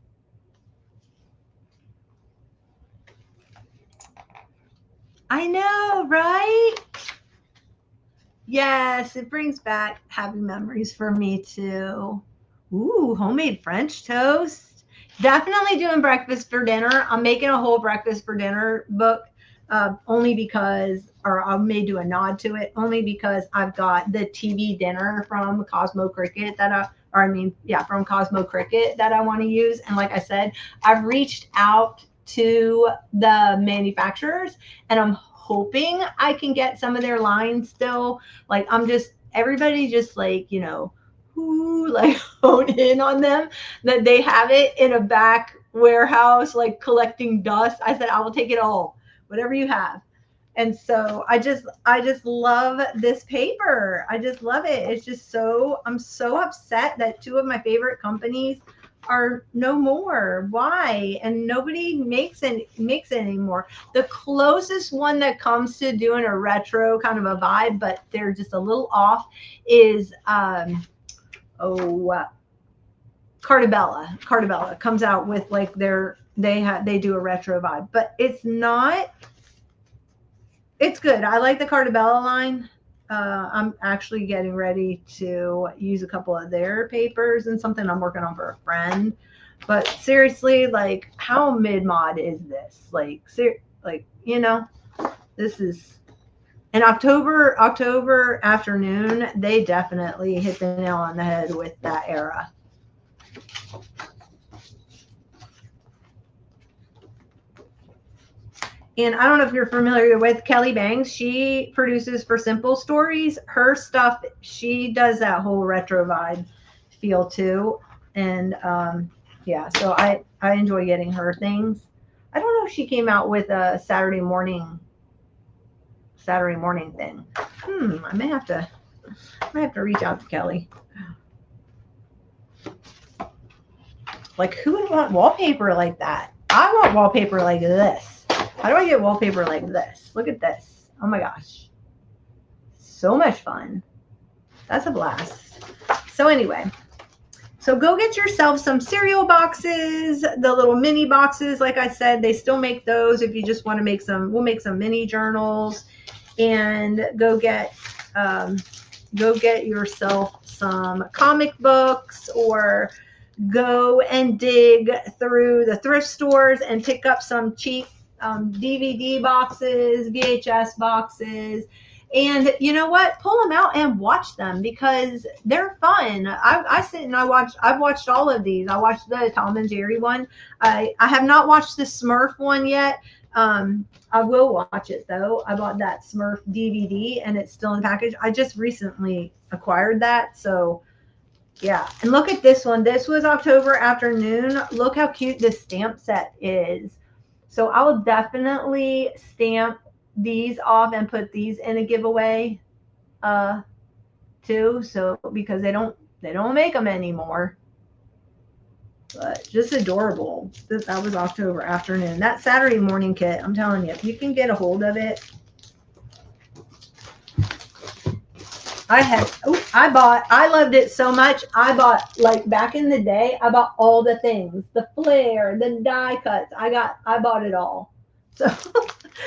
I know, right? Yes, it brings back happy memories for me too. Ooh, homemade French toast. Definitely doing breakfast for dinner. I'm making a whole breakfast for dinner book only because, or I may do a nod to it, only because I've got the TV dinner from Cosmo Cricket from Cosmo Cricket that I want to use. And like I said, I've reached out to the manufacturers and I'm hoping I can get some of their lines still. Like everybody just like, who like hone in on them that they have it in a back warehouse, like collecting dust. I said, I will take it all, whatever you have. And so I just love this paper. I just love it. It's just I'm so upset that two of my favorite companies are no more. Why? And nobody makes it anymore. The closest one that comes to doing a retro kind of a vibe, but they're just a little off, is Cartabella. Cartabella comes out with like they do a retro vibe, but it's not. It's good. I like the Cartabella line. I'm actually getting ready to use a couple of their papers and something I'm working on for a friend. But seriously, like, how mid-mod is this? Like, this is an October afternoon. They definitely hit the nail on the head with that era. And I don't know if you're familiar with Kelly Bangs. She produces for Simple Stories. Her stuff, she does that whole retro vibe feel too. And yeah, so I enjoy getting her things. I don't know if she came out with a Saturday morning thing. I may have to reach out to Kelly. Like, who would want wallpaper like that? I want wallpaper like this. How do I get wallpaper like this? Look at this. Oh my gosh. So much fun. That's a blast. So anyway, so go get yourself some cereal boxes, the little mini boxes. Like I said, they still make those if you just want to make some. We'll make some mini journals, and go get yourself some comic books, or go and dig through the thrift stores and pick up some cheap DVD boxes, VHS boxes, and you know what? Pull them out and watch them because they're fun. I sit and I've watched all of these. I watched the Tom and Jerry one. I have not watched the Smurf one yet. I will watch it though. I bought that Smurf DVD and it's still in the package. I just recently acquired that, so yeah. And look at this one. This was October afternoon. Look how cute this stamp set is. So I will definitely stamp these off and put these in a giveaway too. So because they don't make them anymore. But just adorable. That was October afternoon. That Saturday morning kit, I'm telling you, if you can get a hold of it. I loved it so much. I bought, like back in the day, I bought all the things, the flare, the die cuts. I bought it all. So,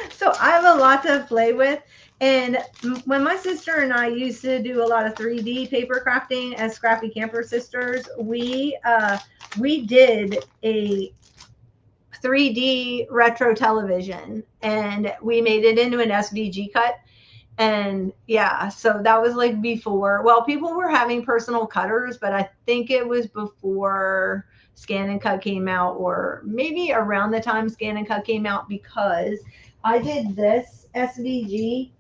so I have a lot to play with. And when my sister and I used to do a lot of 3D paper crafting as Scrappy Camper Sisters, we did a 3D retro television and we made it into an SVG cut. And yeah, so that was like before, well, people were having personal cutters, but I think it was before Scan and Cut came out, or maybe around the time Scan and Cut came out, because I did this SVG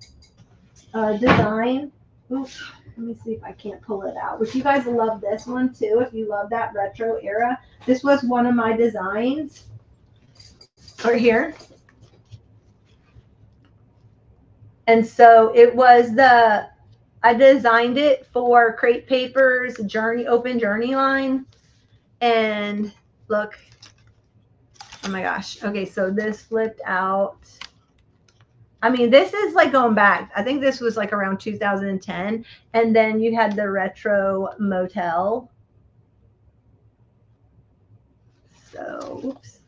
design. Oops, Let me see if I can't pull it out. Which you guys love this one too, if you love that retro era. This was one of my designs right here. And so it was I designed it for Crate Paper's open journey line. And look, oh my gosh. Okay, so this flipped out. I mean, this is like going back. I think this was like around 2010. And then you had the retro motel. So, oops.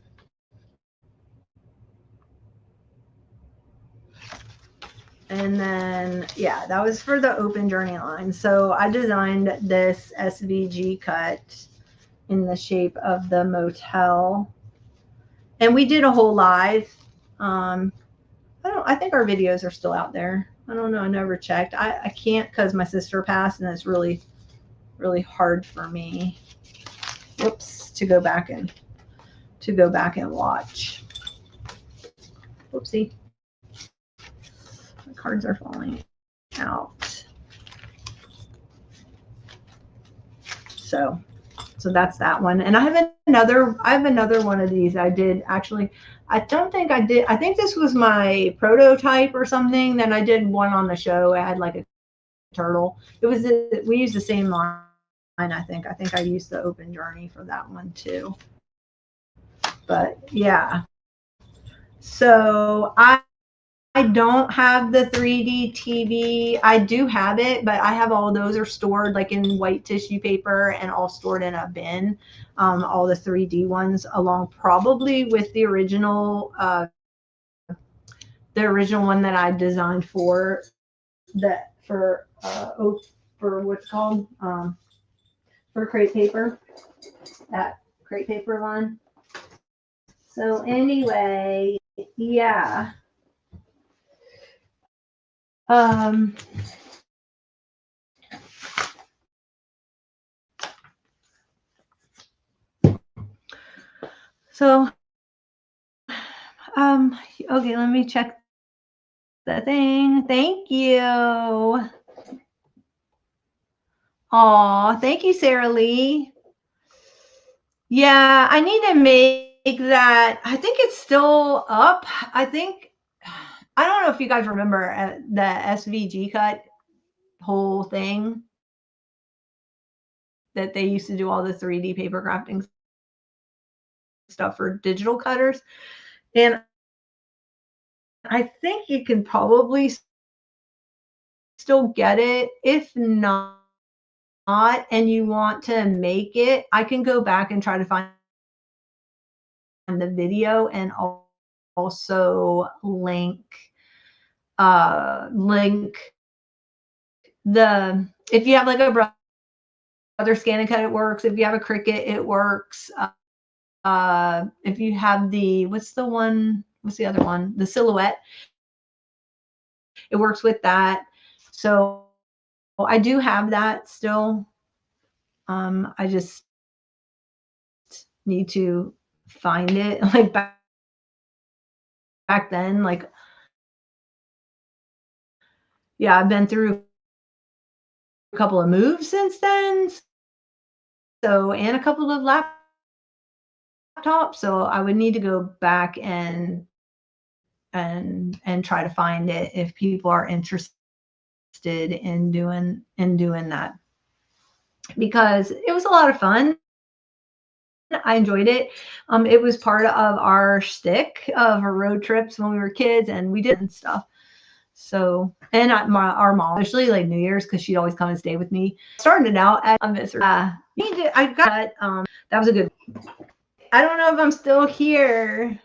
And then, yeah, that was for the open journey line. So I designed this SVG cut in the shape of the motel. And we did a whole live. I think our videos are still out there. I don't know. I never checked. I can't because my sister passed, and it's really, really hard for me. Whoops, to go back and watch. Whoopsie. My cards are falling out. So that's that one. And I have another one of these. I did actually. I don't think I did. I think this was my prototype or something. Then I did one on the show. I had like a turtle. We used the same line. I think I used the open journey for that one too. But yeah. So I don't have the 3D TV. I do have it, but I have all those are stored like in white tissue paper and all stored in a bin. All the 3D ones along probably with the original one that I designed for what's called for Crate Paper, that Crate Paper line. So anyway, yeah. So okay, let me check the thing. Thank you. Aw, thank you, Sarah Lee. Yeah, I need to make that. I think it's still up. I don't know if you guys remember the SVG cut whole thing that they used to do all the 3D paper crafting stuff for digital cutters. And I think you can probably still get it. If not, and you want to make it, I can go back and try to find the video and also link the, if you have like a brother scan and cut, it works. If you have a Cricut, it works. If you have what's the other one? The Silhouette. It works with that. So I do have that still. I just need to find it. Like back then, like, yeah, I've been through a couple of moves since then. So, and a couple of laptops. So I would need to go back and try to find it if people are interested in doing that, because it was a lot of fun. I enjoyed it. It was part of our shtick of our road trips when we were kids, and we did stuff. So, and our mom, especially like New Year's, because she'd always come and stay with me. Started out at I got that was a good. I don't know if I'm still here.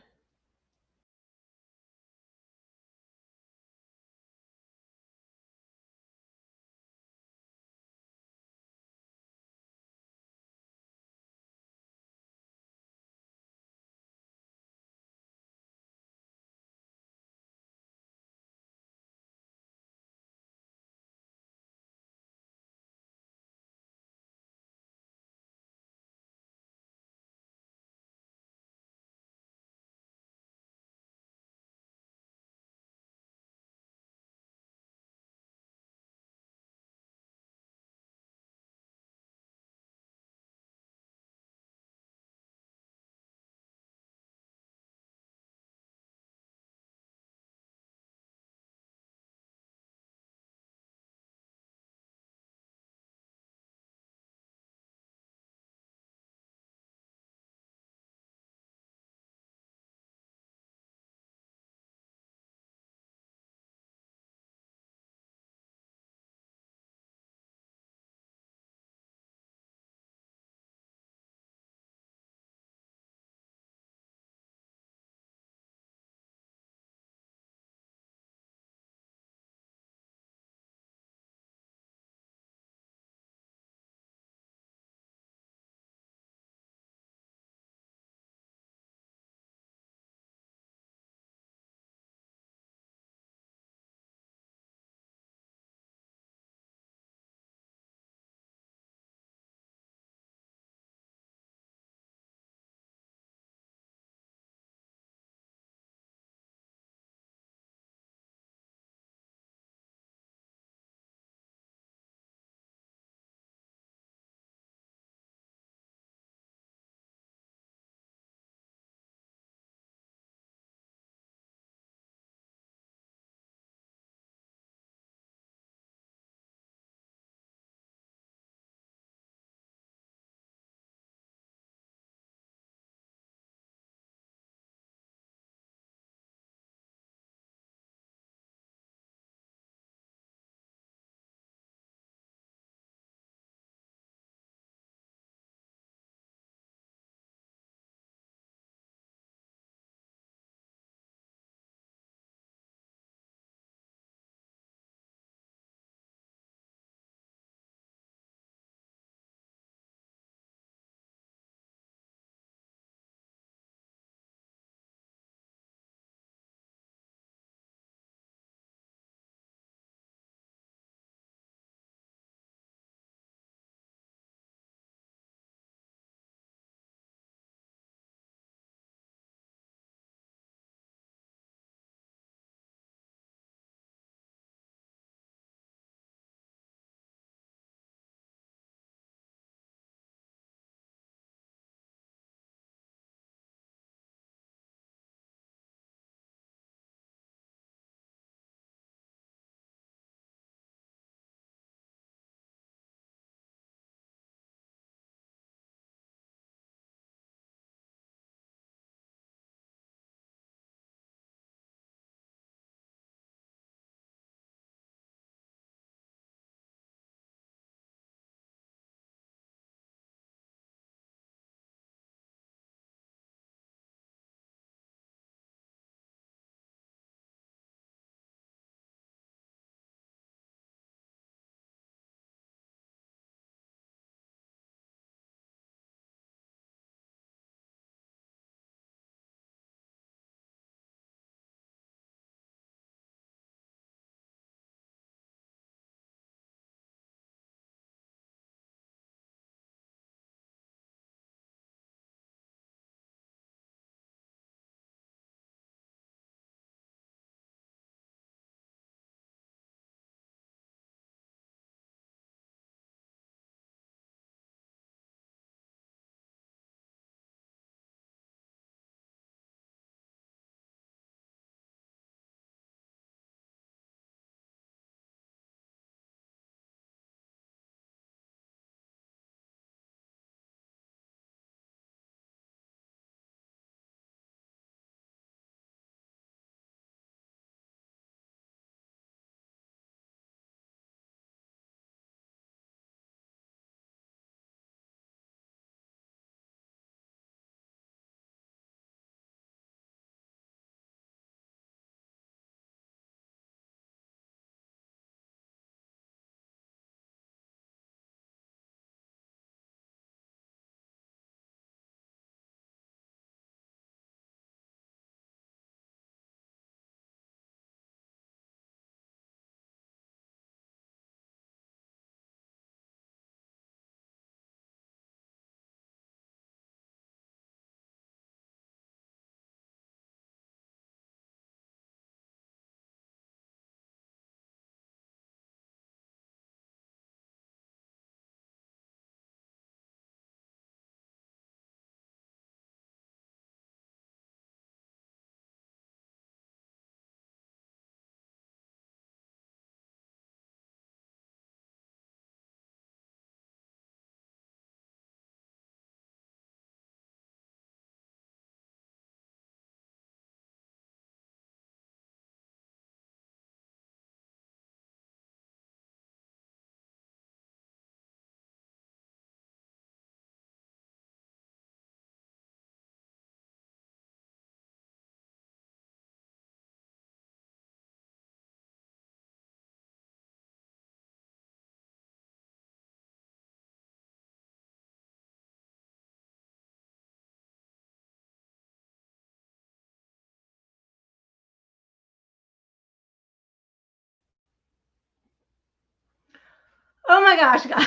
Oh my gosh, guys.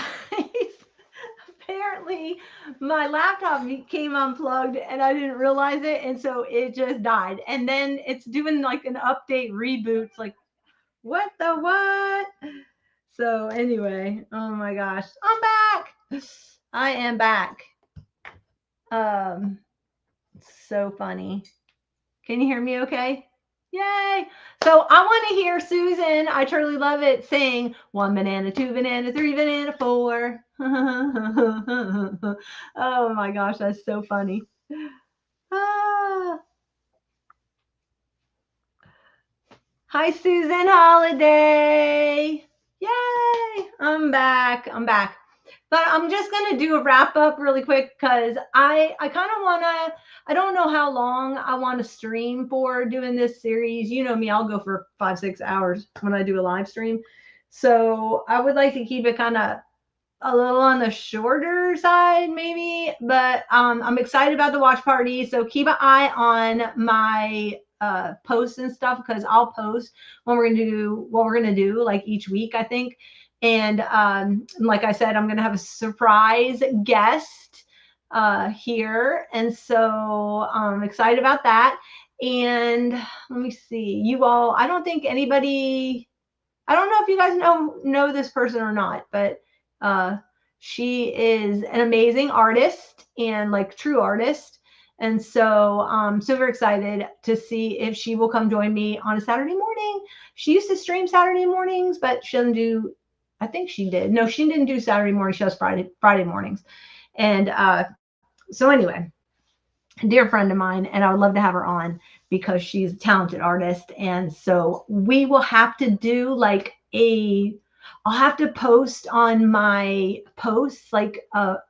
Apparently, my laptop came unplugged and I didn't realize it. And so it just died. And then it's doing like an update reboot. It's like, what the what? So, anyway, oh my gosh, I'm back. I am back. Um, so funny. Can you hear me okay? Yay! So I want to hear Susan, I truly love it, sing 1 banana, 2 banana, 3 banana, 4. Oh my gosh, that's so funny. Ah. Hi, Susan Holiday. Yay! I'm back. I'm back. But I'm just gonna do a wrap up really quick because I kind of wanna. I don't know how long I want to stream for doing this series. You know me, I'll go for 5-6 hours when I do a live stream. So I would like to keep it kind of a little on the shorter side, maybe. But I'm excited about the watch party. So keep an eye on my posts and stuff because I'll post when we're gonna do what we're gonna do like each week, I think. And like I said, I'm gonna have a surprise guest here, and so I'm excited about that. And let me see, you all. I don't think anybody. I don't know if you guys know this person or not, but uh, she is an amazing artist and like true artist. And so I'm super excited to see if she will come join me on a Saturday morning. She used to stream Saturday mornings, but she doesn't do. I think she did. No, she didn't do Saturday morning. She does Friday mornings. And so anyway, dear friend of mine, and I would love to have her on because she's a talented artist. And so we will have to do like I'll have to post on my posts like what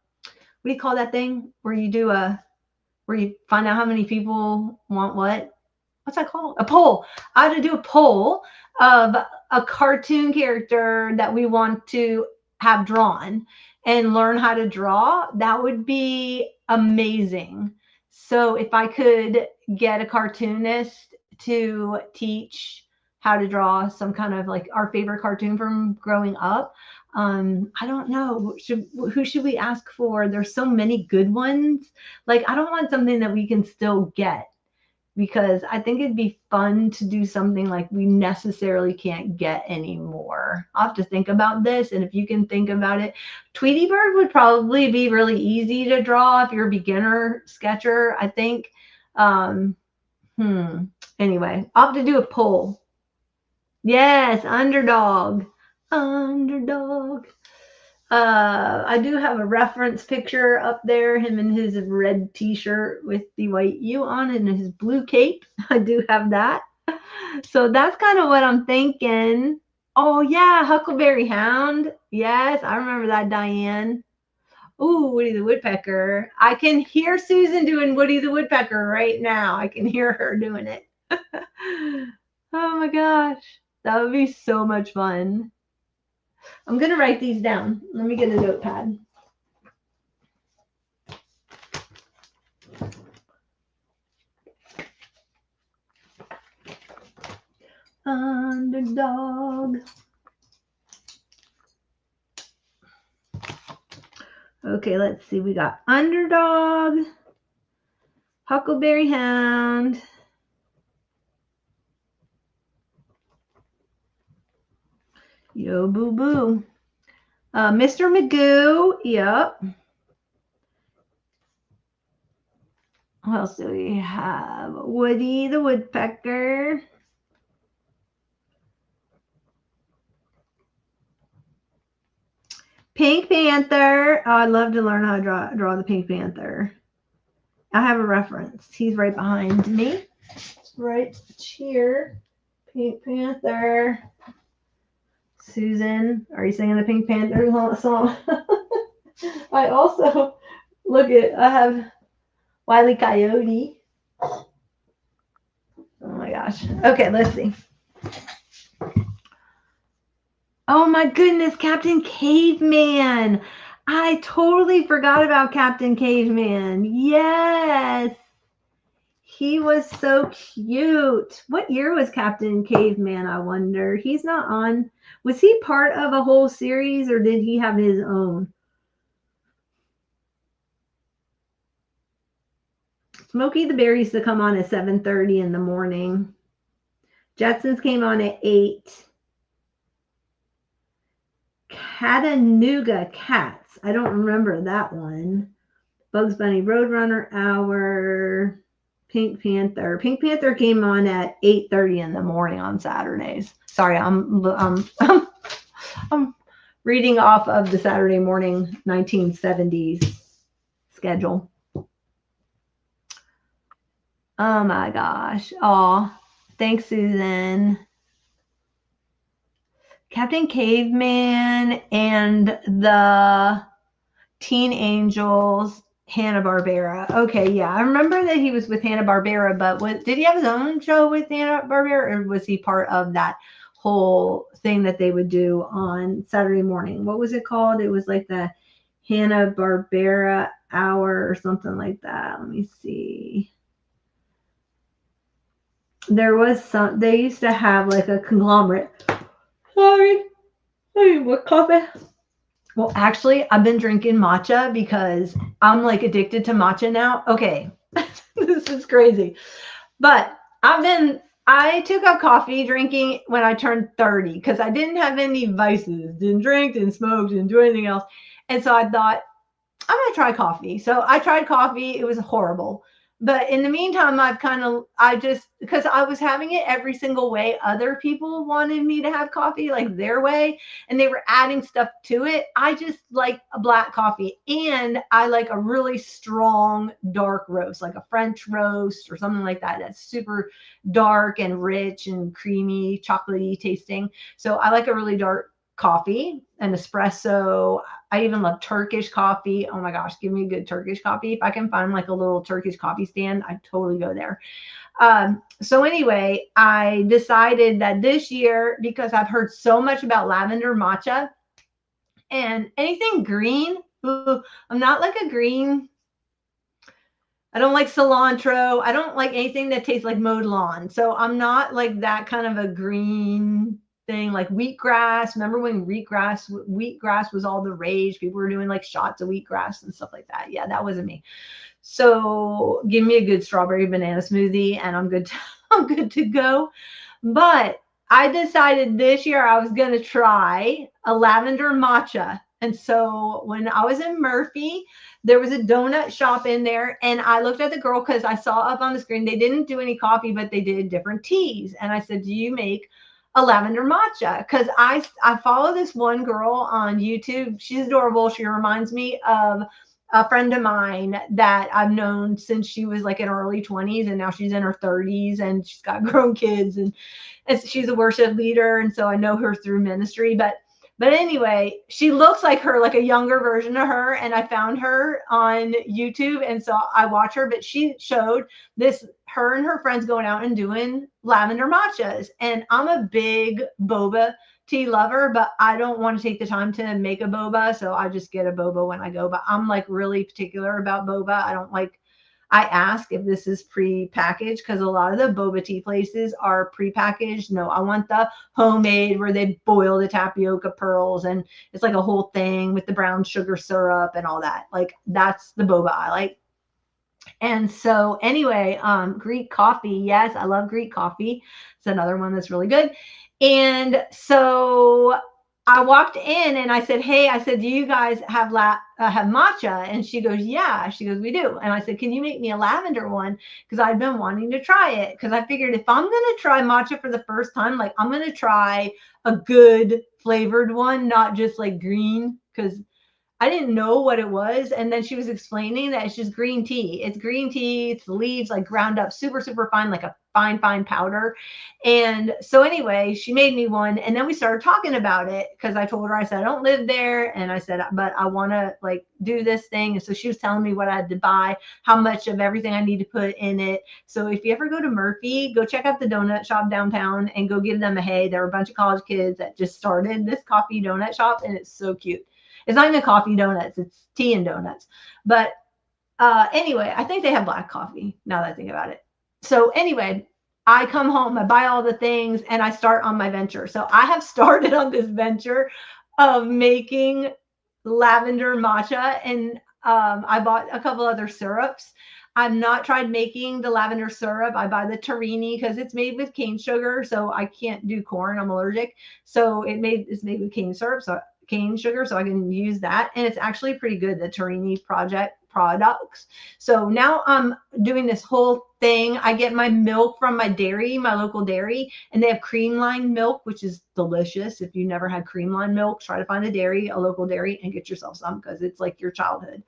do you call that thing where you do where you find out how many people want what? What's that called? A poll. I have to do a poll of a cartoon character that we want to have drawn and learn how to draw. That would be amazing. So if I could get a cartoonist to teach how to draw some kind of like our favorite cartoon from growing up. I don't know. Who should we ask for? There's so many good ones. Like I don't want something that we can still get because I think it'd be fun to do something like we necessarily can't get anymore. I'll have to think about this. And if you can think about it, Tweety Bird would probably be really easy to draw if you're a beginner sketcher, I think. Um, Anyway, I'll have to do a poll. Yes, underdog. Underdog. I do have a reference picture up there, him in his red t-shirt with the white U on and his blue cape. I do have that. So that's kind of what I'm thinking. Oh yeah, Huckleberry Hound. Yes, I remember that, Diane. Ooh, Woody the Woodpecker. I can hear Susan doing Woody the Woodpecker right now. I can hear her doing it. Oh my gosh. That would be so much fun. I'm going to write these down. Let me get a notepad. Underdog. Okay, let's see. We got Underdog, Huckleberry Hound, Yo Boo Boo, Mr. Magoo. Yep. What else do we have? Woody the Woodpecker. Pink Panther. Oh, I'd love to learn how to draw the Pink Panther. I have a reference. He's right behind me. Right here. Pink Panther. Susan, are you singing the Pink Panther song? I also I have Wile E. Coyote. Oh my gosh. Okay, let's see. Oh my goodness, Captain Caveman. I totally forgot about Captain Caveman. Yes. He was so cute. What year was Captain Caveman, I wonder? He's not on. Was he part of a whole series or did he have his own? Smokey the Bear used to come on at 7:30 in the morning. Jetsons came on at 8. Chattanooga Cats. I don't remember that one. Bugs Bunny Roadrunner Hour. Pink Panther. Pink Panther came on at 8:30 in the morning on Saturdays. Sorry, I'm reading off of the Saturday morning 1970s schedule. Oh my gosh. Oh, thanks, Susan. Captain Caveman and the Teen Angels, Hanna-Barbera. Okay, yeah. I remember that he was with Hanna-Barbera, but did he have his own show with Hanna-Barbera, or was he part of that whole thing that they would do on Saturday morning? What was it called? It was like the Hanna-Barbera Hour or something like that. Let me see. There was some, they used to have like a conglomerate. Sorry. What coffee? Well, actually, I've been drinking matcha because I'm like addicted to matcha now. Okay, this is crazy. But I took up coffee drinking when I turned 30 because I didn't have any vices, didn't drink, didn't smoke, didn't do anything else. And so I thought, I'm going to try coffee. So I tried coffee. It was horrible. But in the meantime, because I was having it every single way other people wanted me to have coffee, like their way, and they were adding stuff to it. I just like a black coffee, and I like a really strong dark roast, like a French roast or something like that. That's super dark and rich and creamy, chocolatey tasting. So I like a really dark coffee, an espresso. I even love Turkish coffee. Oh my gosh, give me a good Turkish coffee. If I can find like a little Turkish coffee stand, I'd totally go there. So anyway, I decided that this year, because I've heard so much about lavender matcha and anything green, I'm not like a green. I don't like cilantro. I don't like anything that tastes like mowed lawn. So I'm not like that kind of a green thing, like wheatgrass. Remember when wheatgrass was all the rage? People were doing like shots of wheatgrass and stuff like that. Yeah, that wasn't me. So give me a good strawberry banana smoothie and I'm good to go. But I decided this year I was going to try a lavender matcha. And so when I was in Murphy, there was a donut shop in there, and I looked at the girl because I saw up on the screen they didn't do any coffee, but they did different teas. And I said, do you make a lavender matcha? Because I follow this one girl on YouTube. She's adorable. She reminds me of a friend of mine that I've known since she was like in her early 20s, and now she's in her 30s, and she's got grown kids, and she's a worship leader, and so I know her through ministry. But anyway, she looks like her, like a younger version of her, and I found her on YouTube, and so I watch her. But she showed her and her friends going out and doing lavender matchas, and I'm a big boba tea lover, but I don't want to take the time to make a boba, so I just get a boba when I go. But I'm like really particular about boba. I ask if this is pre-packaged because a lot of the boba tea places are pre-packaged. No, I want the homemade where they boil the tapioca pearls and it's like a whole thing with the brown sugar syrup and all that. Like that's the boba I like. And so anyway, Greek coffee. Yes, I love Greek coffee. It's another one that's really good. And so I walked in and I said, hey, do you guys have matcha? And she goes, yeah. She goes, we do. And I said, can you make me a lavender one? Because I've been wanting to try it. Because I figured if I'm going to try matcha for the first time, like I'm going to try a good flavored one, not just like green. Because I didn't know what it was. And then she was explaining that it's just green tea. It's green tea. It's the leaves like ground up super, super fine, like a fine, fine powder. And so anyway, she made me one. And then we started talking about it because I told her, I said, I don't live there. And I said, but I want to like do this thing. And so she was telling me what I had to buy, how much of everything I need to put in it. So if you ever go to Murphy, go check out the donut shop downtown and go give them a hey. There were a bunch of college kids that just started this coffee donut shop. And it's so cute. It's not even coffee donuts. It's tea and donuts. But anyway, I think they have black coffee now that I think about it. So anyway, I come home, I buy all the things, and I start on my venture. So I have started on this venture of making lavender matcha, and I bought a couple other syrups. I've not tried making the lavender syrup. I buy the Tarini because it's made with cane sugar, so I can't do corn. I'm allergic. So it's made with cane syrup, so cane sugar, so I can use that, and it's actually pretty good. The Tarini project products. So now I'm doing this whole thing. I get my milk from my dairy, my local dairy, and they have cream line milk, which is delicious. If you never had cream line milk, try to find a local dairy, and get yourself some because it's like your childhood.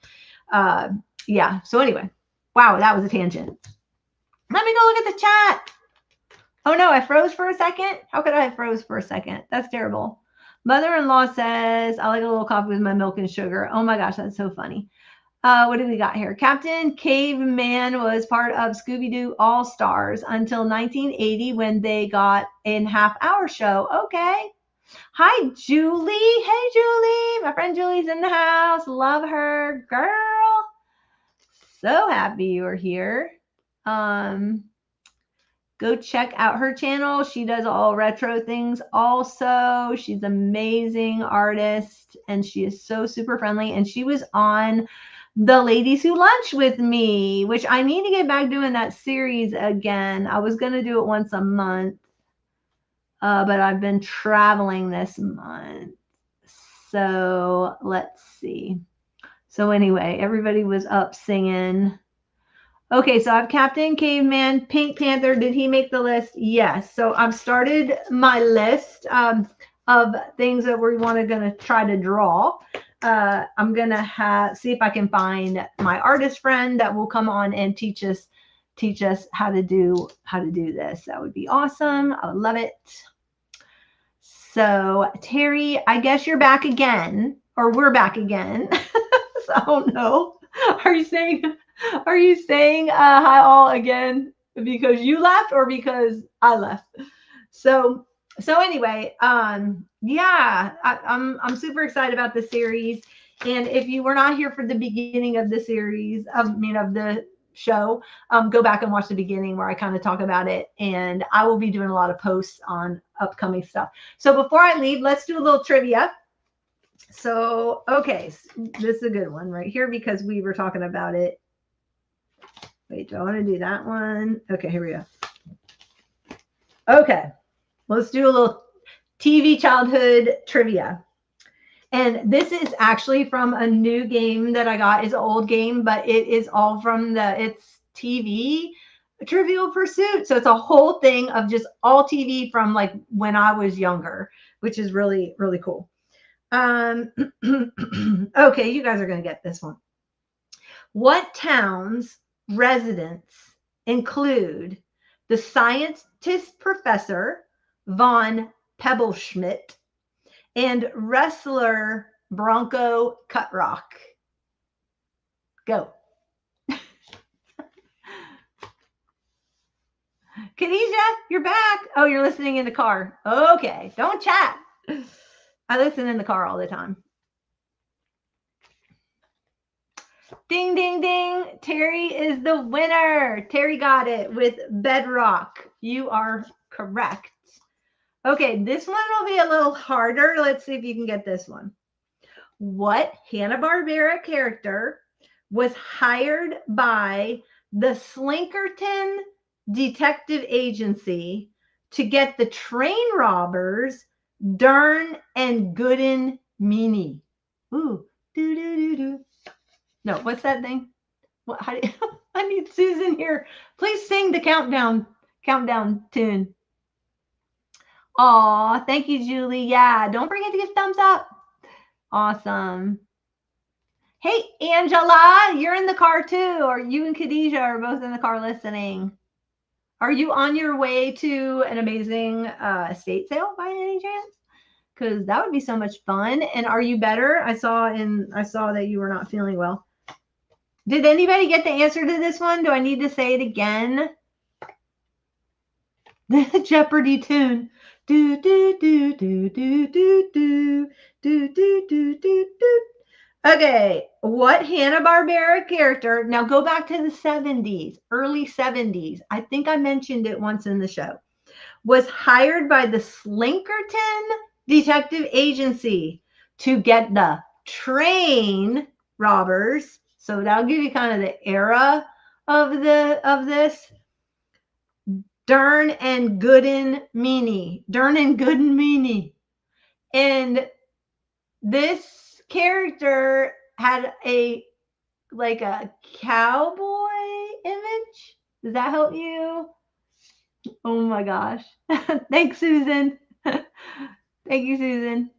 Yeah. So anyway, wow, that was a tangent. Let me go look at the chat. Oh no, I froze for a second. How could I have froze for a second? That's terrible. Mother-in-law says, I like a little coffee with my milk and sugar. Oh my gosh, that's so funny. What do we got here? Captain Caveman was part of Scooby-Doo All-Stars until 1980 when they got a half-hour show. Okay. Hi, Julie. Hey, Julie. My friend Julie's in the house. Love her. Girl. So happy you're here. Go check out her channel. She does all retro things also. She's an amazing artist, and she is so super friendly. And she was on The Ladies Who Lunch with me, which I need to get back doing that series again. I was going to do it once a month, but I've been traveling this month. So let's see. So anyway, everybody was up singing. Okay, so I've Captain Caveman, Pink Panther. Did he make the list? Yes. So I've started my list of things that we're going to try to draw. I'm going to see if I can find my artist friend that will come on and teach us how to do this. That would be awesome. I would love it. So Terry, I guess you're back again, or we're back again. So I don't know. Are you saying hi all again because you left or because I left? So anyway, yeah, I'm super excited about the series. And if you were not here for the beginning of the series, of the show, go back and watch the beginning where I kind of talk about it. And I will be doing a lot of posts on upcoming stuff. So before I leave, let's do a little trivia. So, okay, this is a good one right here because we were talking about it. Wait, do I want to do that one? Okay, here we go. Okay, let's do a little TV childhood trivia. And this is actually from a new game that I got. It's an old game, but it is all from it's TV Trivial Pursuit. So it's a whole thing of just all TV from like when I was younger, which is really, really cool. Okay, you guys are going to get this one. What town's residents include the scientist professor von Pebbleschmidt and wrestler Bronco Cutrock? Go. Khadijah, you're back. Oh, you're listening in the car. Okay, don't chat. I listen in the car all the time. Ding, ding, ding. Terry is the winner. Terry got it with Bedrock. You are correct. Okay, this one will be a little harder. Let's see if you can get this one. What Hanna-Barbera character was hired by the Slinkerton Detective Agency to get the train robbers Dern and Gooden Meany? Ooh, do do do do. No, what's that thing? What? How do you, I need Susan here. Please sing the countdown tune. Aw, thank you, Julie. Yeah, don't forget to give thumbs up. Awesome. Hey, Angela, you're in the car too, or you and Khadijah are both in the car listening. Are you on your way to an amazing estate sale by any chance? Because that would be so much fun. And are you better? I saw that you were not feeling well. Did anybody get the answer to this one? Do I need to say it again? The Jeopardy tune. Do do do do do do do do do do do do. Okay, what Hanna-Barbera character, now go back to the 70s, early 70s. I think I mentioned it once in the show. Was hired by the Slinkerton Detective Agency to get the train robbers. So that'll give you kind of the era of this. Dern and Gooden Meany. Dern and Gooden Meany. And this character had a like a cowboy image. Does that help you? Oh my gosh. Thanks, Susan. Thank you, Susan.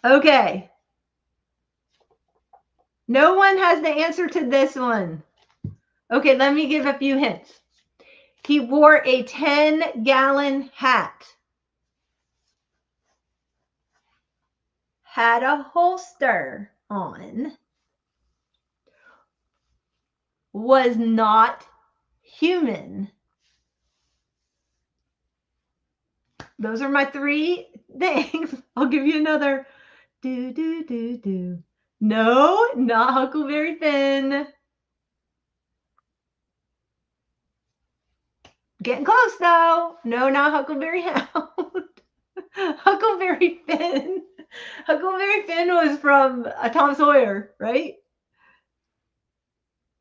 Okay. No one has the answer to this one. Okay, let me give a few hints. He wore a 10-gallon hat. Had a holster on. Was not human. Those are my 3 things. I'll give you another. Do. No, not Huckleberry Finn. Getting close though. No, not Huckleberry Hound. Huckleberry Finn. Huckleberry Finn was from Tom Sawyer, right?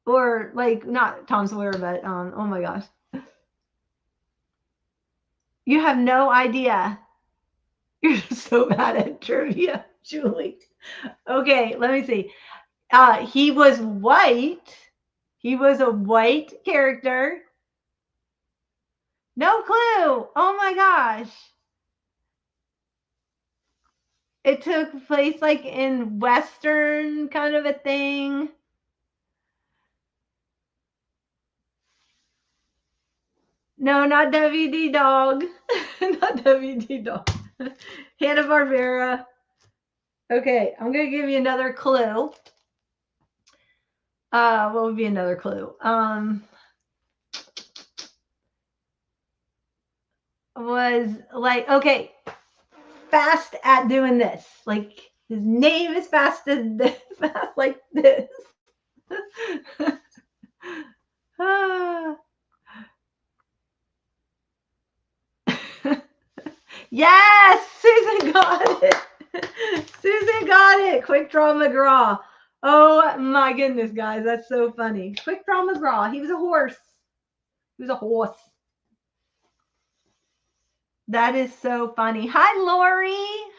Or like not Tom Sawyer, but oh my gosh. You have no idea. You're so bad at trivia, Julie. Okay, let me see. He was white. He was a white character. No clue. Oh my gosh. It took place like in Western kind of a thing. No, not WD Dog. Not WD Dog. Hanna-Barbera. Okay, I'm going to give you another clue. What would be another clue? Was like, okay, fast at doing this. Like, his name is fast as this, fast like this. Yes, Susan got it. Susan got it. Quick Draw McGraw. Oh my goodness, guys, that's so funny. Quick Draw McGraw. He was a horse. He was a horse. That is so funny. Hi, Lori.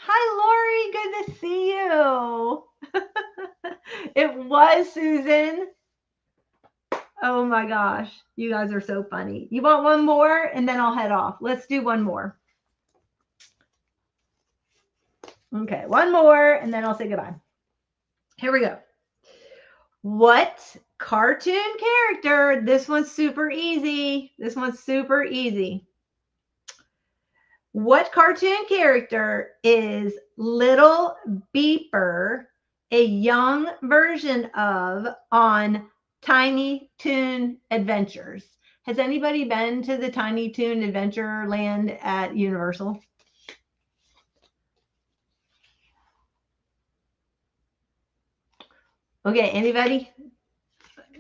Hi, Lori. Good to see you. It was Susan. Oh my gosh. You guys are so funny. You want one more and then I'll head off. Let's do one more. Okay, one more and then I'll say goodbye. Here we go. What cartoon character? This one's super easy. This one's super easy. What cartoon character is Little Beeper a young version of on Tiny Toon Adventures? Has anybody been to the Tiny Toon Adventure Land at Universal? Okay, anybody?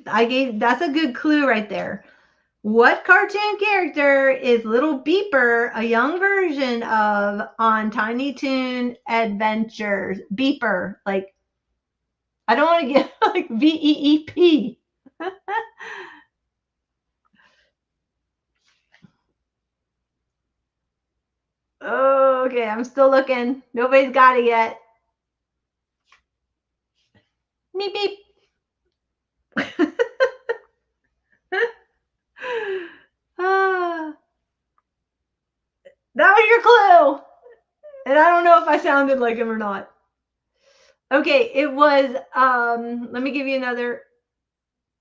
That's a good clue right there. What cartoon character is Little Beeper a young version of on Tiny Toon Adventures? Beeper, like, I don't want to get like VEEP. Okay, I'm still looking. Nobody's got it yet. Beep beep. That was your clue. And I don't know if I sounded like him or not. Okay, it was, let me give you another.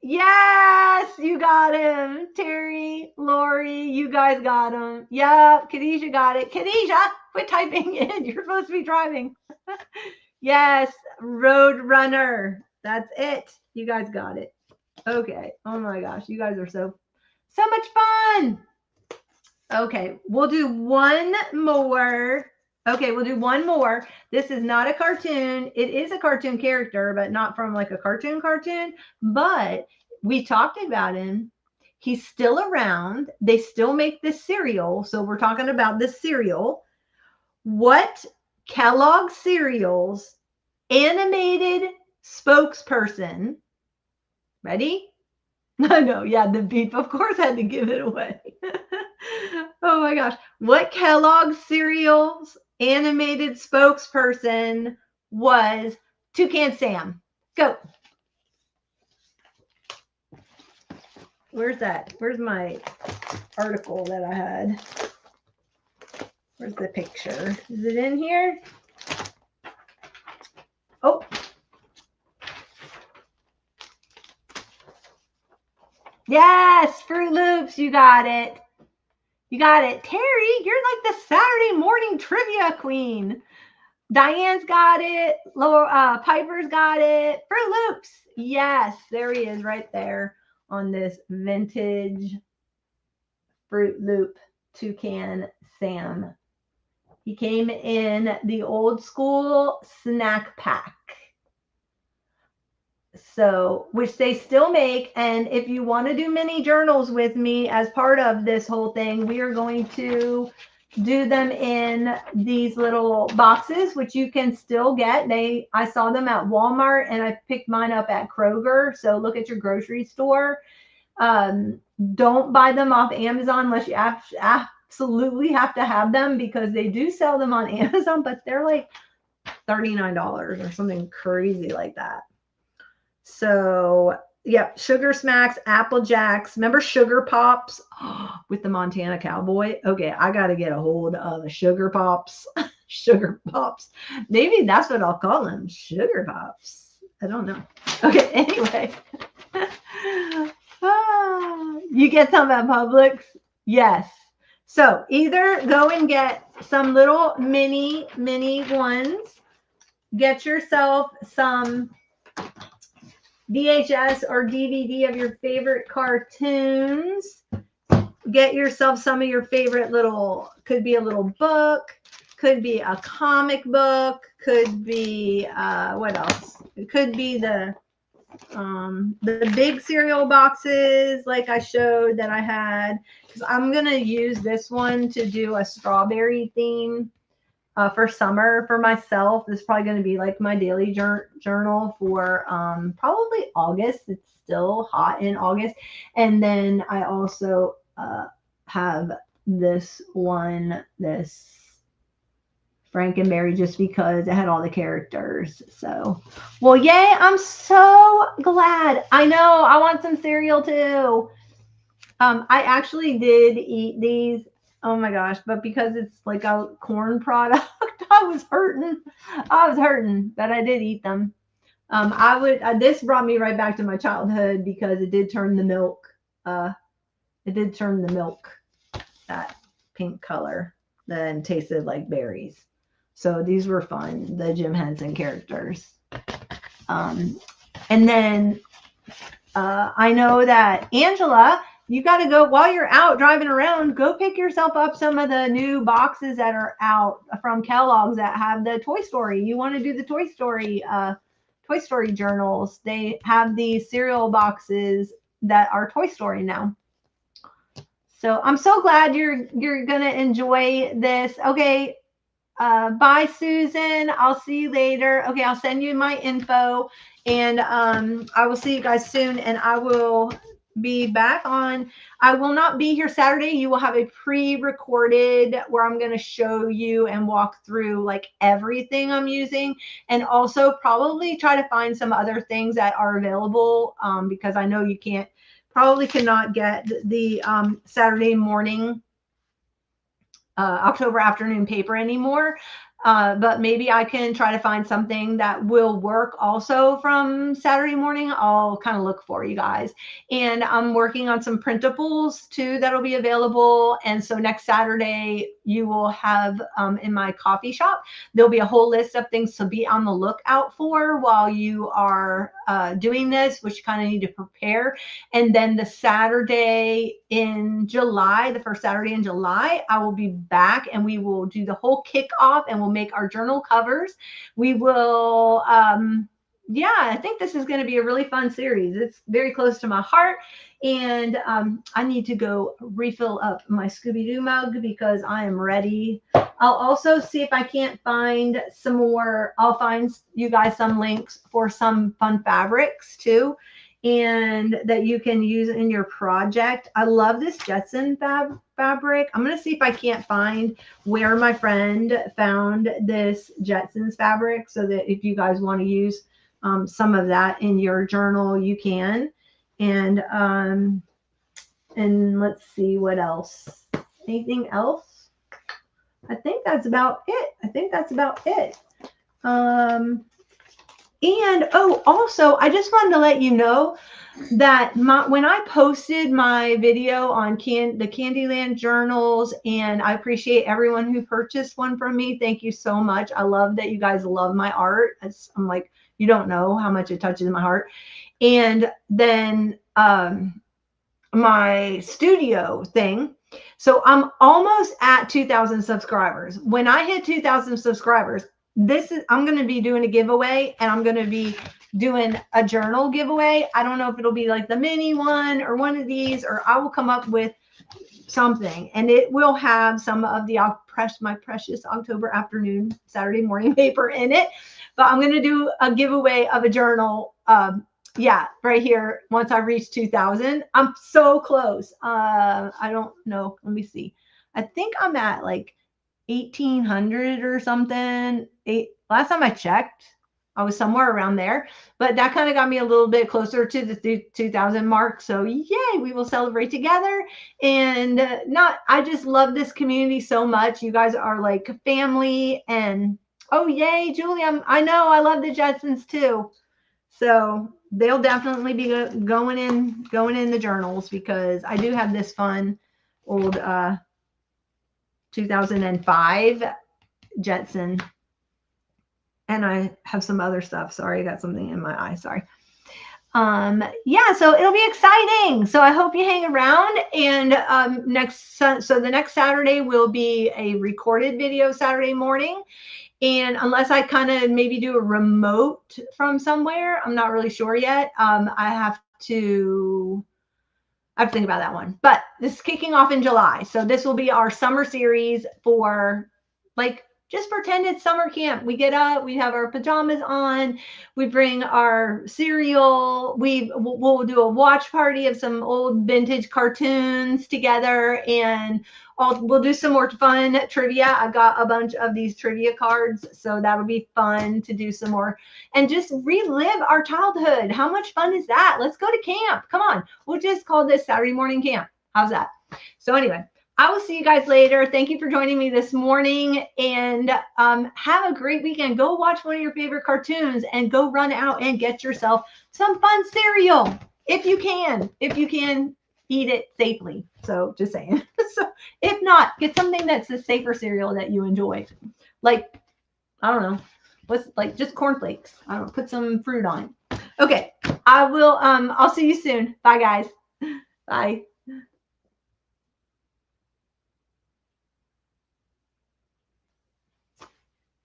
Yes, you got him. Terry, Lori, you guys got him. Yeah, Khadijah got it. Khadijah, quit typing in. You're supposed to be driving. Yes, Road Runner. That's it. You guys got it. Okay. Oh my gosh, you guys are so much fun. Okay, we'll do one more Okay, we'll do one more. This is not a cartoon. It is a cartoon character, but not from like a cartoon. But we talked about him. He's still around. They still make this cereal. So we're talking about this cereal. What Kellogg cereals animated spokesperson? Ready? I know, yeah, the beep, of course, had to give it away. Oh my gosh. What Kellogg cereals animated spokesperson was Toucan Sam? Go. Where's that? Where's my article that I had? Where's the picture? Is it in here? Oh. Yes, Fruit Loops, you got it. You got it. Terry, you're like the Saturday morning trivia queen. Diane's got it. Laura, Piper's got it. Fruit Loops. Yes, there he is right there on this vintage Fruit Loop Toucan Sam. He came in the old school snack pack. So, which they still make. And if you want to do mini journals with me as part of this whole thing, we are going to do them in these little boxes, which you can still get. I saw them at Walmart and I picked mine up at Kroger. So look at your grocery store. Don't buy them off Amazon unless you absolutely have to have them, because they do sell them on Amazon, but they're like $39 or something crazy like that. So, yep, Sugar Smacks, Apple Jacks. Remember Sugar Pops with the Montana Cowboy? Okay, I got to get a hold of the Sugar Pops. Sugar Pops. Maybe that's what I'll call them, Sugar Pops. I don't know. Okay, anyway. You get some at Publix? Yes. So either go and get some little mini ones. Get yourself some VHS or DVD of your favorite cartoons. Get yourself some of your favorite little, could be a little book, could be a comic book, could be, what else? It could be the big cereal boxes like I showed that I had. Because I'm going to use this one to do a strawberry theme. For summer for myself. This is probably going to be like my daily journal for probably August. It's still hot in August. And then I also have this one, this Frankenberry, just because it had all the characters. So, well, yay. I'm so glad. I know. I want some cereal too. I actually did eat these. Oh my gosh. But because it's like a corn product, I was hurting, but I did eat them. This brought me right back to my childhood because it did turn the milk. That pink color, then tasted like berries. So these were fun. The Jim Henson characters. And then I know that Angela, you got to go while you're out driving around, go pick yourself up some of the new boxes that are out from Kellogg's that have the Toy Story. You want to do the Toy Story journals. They have these cereal boxes that are Toy Story now. So I'm so glad you're going to enjoy this. Okay. Bye, Susan. I'll see you later. Okay. I'll send you my info, and I will see you guys soon, and I will be back on. I will not be here Saturday. You will have a pre-recorded where I'm going to show you and walk through like everything I'm using, and also probably try to find some other things that are available, because I know you cannot get the Saturday morning October afternoon paper anymore. But maybe I can try to find something that will work also from Saturday morning. I'll kind of look for you guys. And I'm working on some printables too that'll be available. And so next Saturday, you will have in my coffee shop, there'll be a whole list of things to be on the lookout for while you are doing this, which you kind of need to prepare. And then the Saturday in July, the first Saturday in July, I will be back and we will do the whole kickoff and we'll make our journal covers. We will, yeah, I think this is going to be a really fun series. It's very close to my heart. And I need to go refill up my Scooby-Doo mug because I am ready. I'll also see if I can't find some more. I'll find you guys some links for some fun fabrics too, and that you can use in your project. I love this Jetson fabric. I'm going to see if I can't find where my friend found this Jetsons fabric so that if you guys want to use some of that in your journal, you can. And let's see what else. Anything else? I think that's about it. And oh, also, I just wanted to let you know that when I posted my video on the Candyland journals, and I appreciate everyone who purchased one from me. Thank you so much. I love that you guys love my art. I'm like, you don't know how much it touches my heart. And then my studio thing. So I'm almost at 2,000 subscribers. When I hit 2,000 subscribers, I'm going to be doing a giveaway, and I'm going to be doing a journal giveaway. I don't know if it'll be like the mini one or one of these, or I will come up with something, and it will have some of the my precious October afternoon Saturday morning paper in it. But I'm going to do a giveaway of a journal. Yeah, right here. Once I reach 2,000, I'm so close. I don't know. Let me see. I think I'm at like 1,800 or something. Last time I checked, I was somewhere around there, but that kind of got me a little bit closer to the 2,000 mark. So yay, we will celebrate together. And I just love this community so much. You guys are like family, and oh yay, Julie, I know I love the Jetsons too. So they'll definitely be going in the journals, because I do have this fun old 2005 Jetson, and I have some other stuff. Sorry, I got something in my eye. Sorry. Yeah, so it'll be exciting. So I hope you hang around. And the next Saturday will be a recorded video Saturday morning. And unless I kind of maybe do a remote from somewhere, I'm not really sure yet. I have to think about that one. But this is kicking off in July. So this will be our summer series for just pretend it's summer camp. We get up, we have our pajamas on, we bring our cereal, we'll do a watch party of some old vintage cartoons together, and we'll do some more fun trivia. I've got a bunch of these trivia cards, so that'll be fun to do some more and just relive our childhood. How much fun is that? Let's go to camp. Come on. We'll just call this Saturday morning camp. How's that? So anyway, I will see you guys later. Thank you for joining me this morning, and have a great weekend. Go watch one of your favorite cartoons and go run out and get yourself some fun cereal if you can eat it safely. So just saying. So if not, get something that's a safer cereal that you enjoy. Like, I don't know, what's just cornflakes. I don't know, put some fruit on it. Okay, I'll see you soon. Bye guys. Bye.